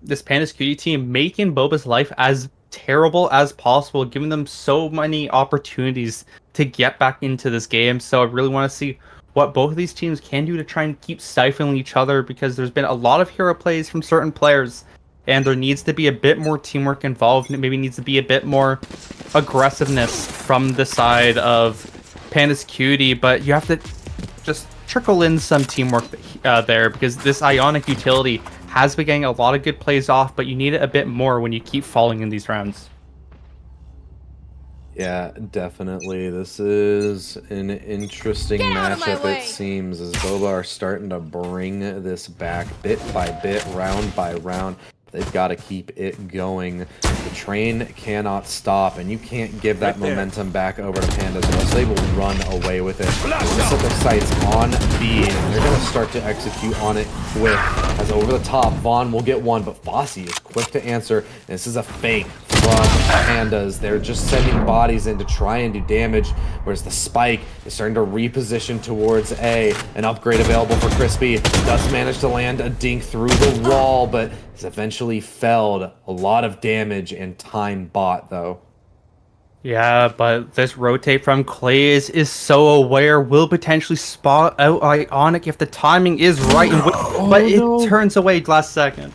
this Panda's Cutie team, making Boba's life as terrible as possible, giving them so many opportunities to get back into this game. So I really want to see what both of these teams can do to try and keep stifling each other, because there's been a lot of hero plays from certain players, and there needs to be a bit more teamwork involved, and it maybe needs to be a bit more aggressiveness from the side of Panda's Cutie, but you have to just trickle in some teamwork there, because this Ionic utility has been getting a lot of good plays off, but you need it a bit more when you keep falling in these rounds. Yeah, definitely. This is an interesting matchup, it seems, as Boba are starting to bring this back bit by bit, round by round. They've got to keep it going. The train cannot stop, and you can't give that momentum back over to Pandas, unless they will run away with it. They're going to set their sights on B, and they're going to start to execute on it quick. As over the top, Vaughn will get one, but Fossey is quick to answer. This is a fake from Pandas. They're just sending bodies in to try and do damage, whereas the Spike is starting to reposition towards A. An upgrade available for Crispy. Does manage to land a dink through the wall, but is eventually felled. A lot of damage and time bought, though. Yeah, but this rotate from Clay is so aware, will potentially spot out Ionic if the timing is right, but it turns away last second.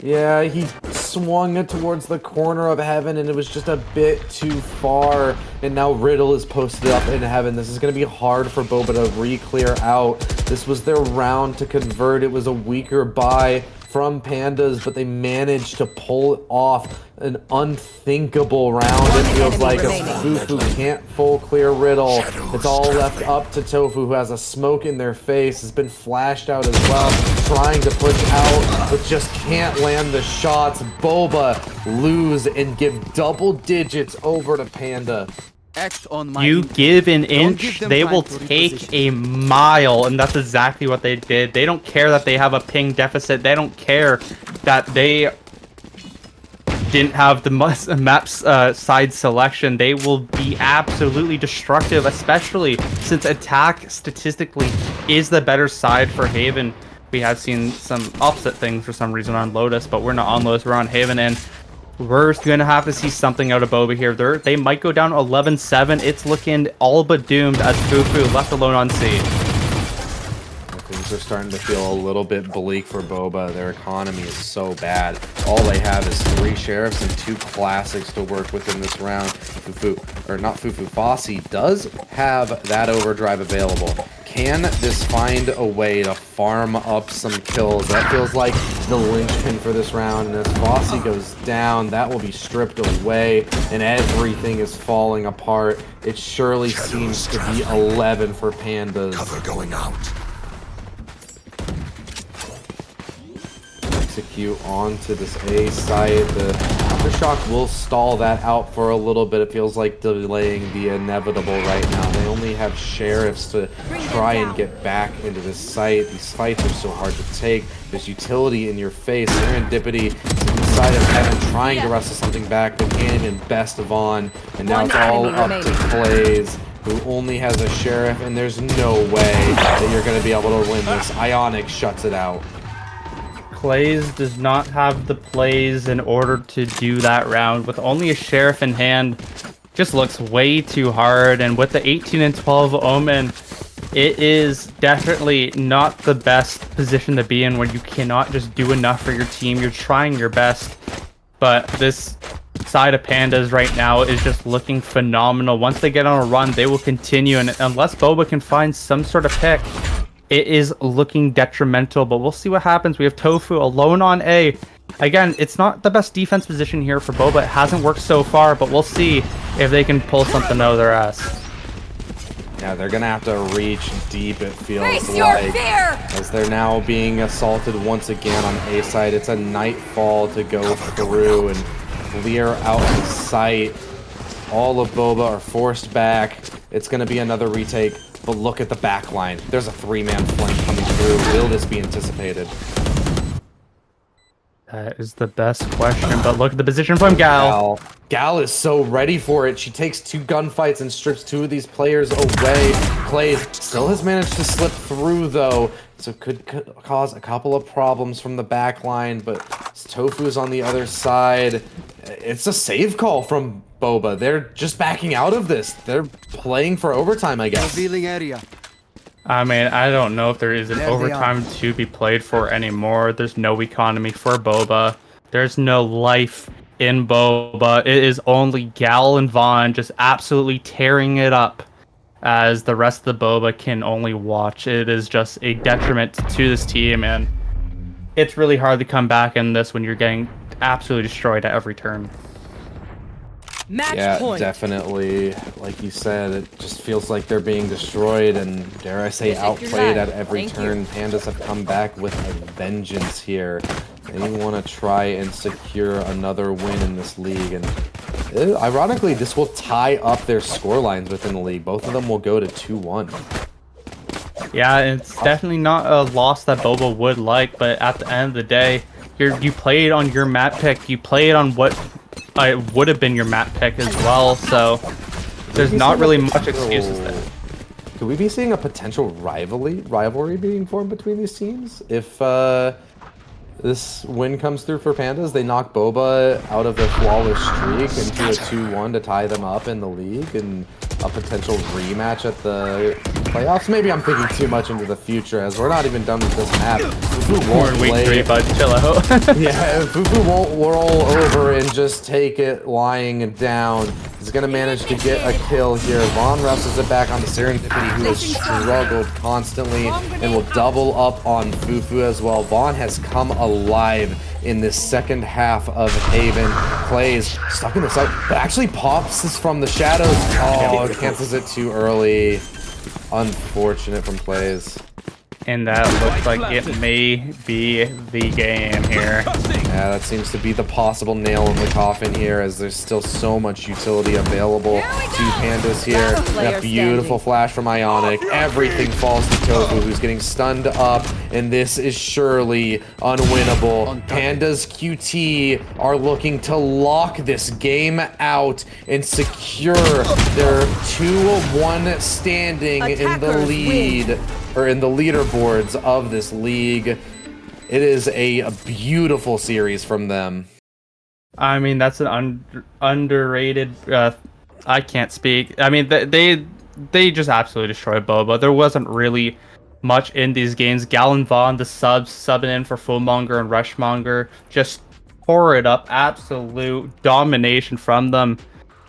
Yeah, he swung it towards the corner of heaven, and it was just a bit too far. And now Riddle is posted up in heaven. This is going to be hard for Boba to re-clear out. This was their round to convert. It was a weaker buy from Pandas, but they managed to pull off an unthinkable round. It feels like a Fufu can't full clear Riddle. It's all left up to Tofu, who has a smoke in their face, has been flashed out as well, trying to push out, but just can't land the shots. Boba lose and give double digits over to Panda. You give an inch, they will take a mile, and that's exactly what they did. They don't care that they have a ping deficit. They don't care that they didn't have the map's side selection. They will be absolutely destructive, especially since attack statistically is the better side for Haven. We have seen some opposite things for some reason on Lotus, but we're not on Lotus, we're on Haven, and we're going to have to see something out of Boba here. They might go down 11-7. It's looking all but doomed as Fufu left alone on C. Things are starting to feel a little bit bleak for Boba. Their economy is so bad. All they have is 3 sheriffs and 2 classics to work with in this round. Fossey does have that overdrive available. Can this find a way to farm up some kills? That feels like the linchpin for this round. And as Fossey goes down, that will be stripped away, and everything is falling apart. It surely seems to be 11 for Pandas. Cover going out. Execute onto this A site. The Aftershock will stall that out for a little bit. It feels like delaying the inevitable right now. They only have sheriffs to try and get back into this site. These fights are so hard to take. There's utility in your face. Serendipity is inside of heaven, trying to wrestle something back, but can't even best of on. And now it's all up to Plays, who only has a sheriff, and there's no way that you're going to be able to win this. Ionic shuts it out. Plays does not have the plays in order to do that round. With only a sheriff in hand, just looks way too hard. And with the 18 and 12 Omen, it is definitely not the best position to be in, where you cannot just do enough for your team. You're trying your best, but this side of Pandas right now is just looking phenomenal. Once they get on a run, they will continue, and unless Boba can find some sort of pick, it is looking detrimental, but we'll see what happens. We have Tofu alone on A. Again, it's not the best defense position here for Boba. It hasn't worked so far, but we'll see if they can pull something out of their ass. Yeah, they're gonna have to reach deep, it feels Face like, your fear! as they're now being assaulted once again on A side. It's a nightfall to go through and clear out the sight. All of Boba are forced back. It's gonna be another retake, but look at the back line. There's a 3-man flank coming through. Will this be anticipated? That is the best question, but look at the position from Gal. Gal is so ready for it. She takes 2 gunfights and strips 2 of these players away. Plays still has managed to slip through though, so could cause a couple of problems from the back line, but Tofu's on the other side. It's a save call from Boba. They're just backing out of this. They're playing for overtime, I guess. Revealing area. I mean, I don't know if there is an There they overtime to be played for anymore. There's no economy for Boba. There's no life in Boba. It is only Gal and Vaughn just absolutely tearing it up as the rest of the Boba can only watch. It is just a detriment to this team, and it's really hard to come back in this when you're getting absolutely destroyed at every turn. Match Yeah, point. definitely. Like you said, it just feels like they're being destroyed and, dare I say, outplayed at every turn. Pandas have come back with a vengeance here. They want to try and secure another win in this league, and ironically, this will tie up their score lines within the league. Both of them will go to 2-1. Yeah, it's definitely not a loss that Boba would like, but at the end of the day, you played on your map pick. You played on what would have been your map pick as well, so there's not really much excuses there. Could we be seeing a potential rivalry being formed between these teams? If this win comes through for Pandas, they knock Boba out of their flawless streak into a 2-1 to tie them up in the league, and a potential rematch at the playoffs. Maybe I'm thinking too much into the future, as we're not even done with this map. Fufu won't Week 3, bud. Chill out. Yeah, Fufu won't roll over and just take it lying down. He's gonna manage to get a kill here. Vaughn wrestles it back onto Serendipity, who has struggled constantly and will double up on Fufu as well. Vaughn has come alive in this second half of Haven. Plays stuck in the side, but actually pops this from the shadows. Oh, cancels it too early. Unfortunate from Plays. And that looks like it may be the game here. Yeah, that seems to be the possible nail in the coffin here, as there's still so much utility available to Pandas here. And a beautiful flash from Ionic. Everything falls to Tofu, who's getting stunned up, and this is surely unwinnable. Pandas QT are looking to lock this game out and secure their 2-1 standing in the lead, or in the leaderboards of this league. It is a beautiful series from them. I mean, that's an underrated. I can't speak. I mean, they just absolutely destroyed Boba. There wasn't really much in these games. Gal and Vaughn, the subbing in for Fullmonger and Rushmonger, just tore it up. Absolute domination from them.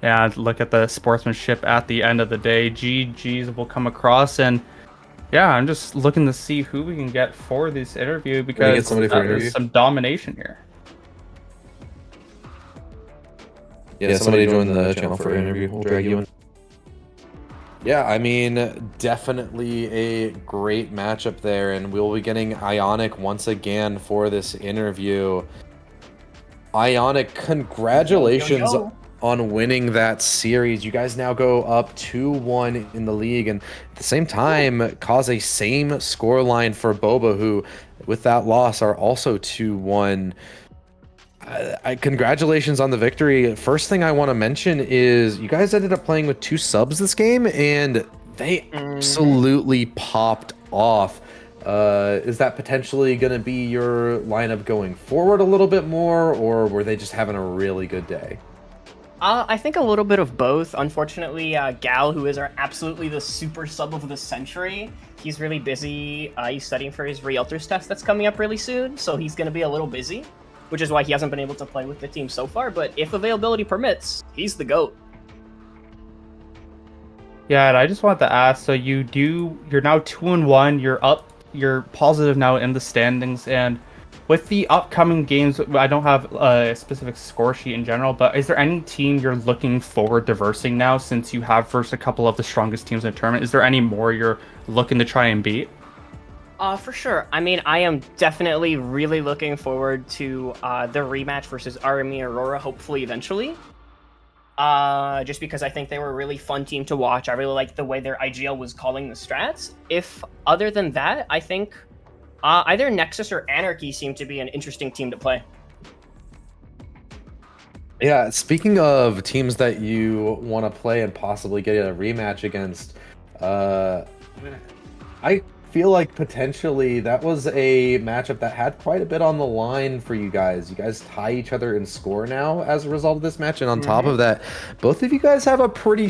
And look at the sportsmanship at the end of the day. GGs will come across, and yeah, I'm just looking to see who we can get for this interview, because there's some domination here. Yeah, somebody join the channel for an interview. We'll drag you in. Yeah, I mean, definitely a great matchup there, and we'll be getting Ionic once again for this interview. Ionic, congratulations on winning that series. You guys now go up 2-1 in the league, and at the same time cause a same scoreline for Boba, who with that loss are also 2-1. Congratulations on the victory. First thing I want to mention is you guys ended up playing with 2 subs this game, and they absolutely popped off. Is that potentially going to be your lineup going forward a little bit more, or were they just having a really good day? I think a little bit of both. Unfortunately, Gal, who is absolutely the super sub of the century, he's really busy. He's studying for his Realtors test that's coming up really soon, so he's going to be a little busy. which is why he hasn't been able to play with the team so far. But if availability permits, he's the GOAT. Yeah, and I just wanted to ask, so you're now 2-1, you're positive now in the standings, and with the upcoming games, I don't have a specific score sheet in general, but is there any team you're looking forward to versing now, since you have versed a couple of the strongest teams in the tournament? Is there any more you're looking to try and beat? For sure. I mean, I am definitely really looking forward to the rematch versus Army Aurora, hopefully eventually. Just because I think they were a really fun team to watch. I really liked the way their IGL was calling the strats. If other than that, I think either Nexus or Anarchy seem to be an interesting team to play. Yeah, speaking of teams that you want to play and possibly get a rematch against, I feel like potentially that was a matchup that had quite a bit on the line for you guys. You guys tie each other in score now as a result of this match, and on top of that, both of you guys have a pretty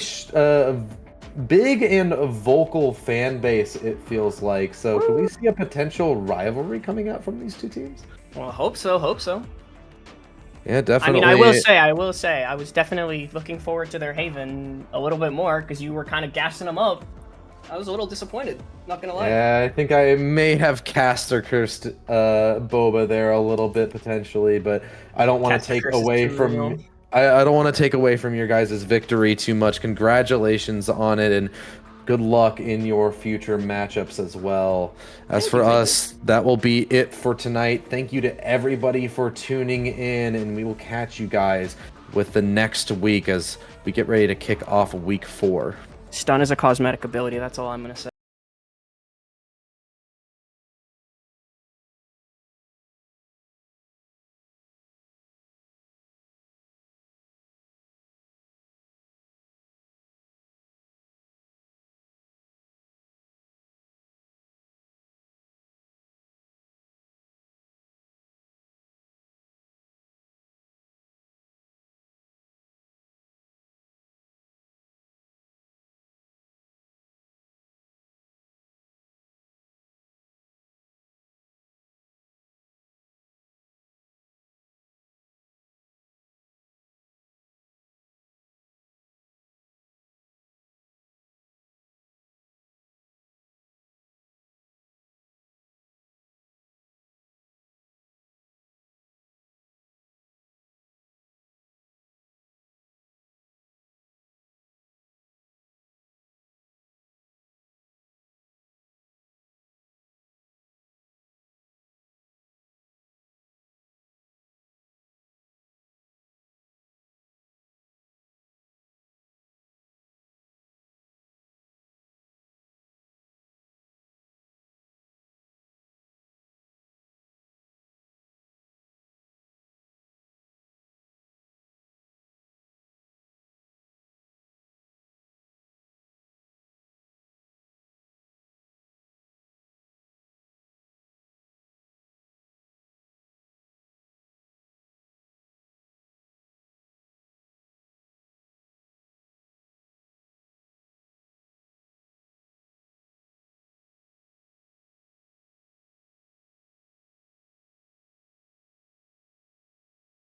big and vocal fan base, it feels like. So can we see a potential rivalry coming out from these two teams? Well, hope so. Yeah, definitely. I mean, I will say, I was definitely looking forward to their Haven a little bit more because you were kind of gassing them up. I was a little disappointed, not gonna lie. Yeah, I think I may have cast or cursed Boba there a little bit potentially, but I don't want to take away from I don't want to take away from your guys' victory too much. Congratulations on it, and good luck in your future matchups as well. As for us, that will be it for tonight. Thank you to everybody for tuning in, and we will catch you guys with the next week as we get ready to kick off week 4. Stun is a cosmetic ability, that's all I'm gonna say.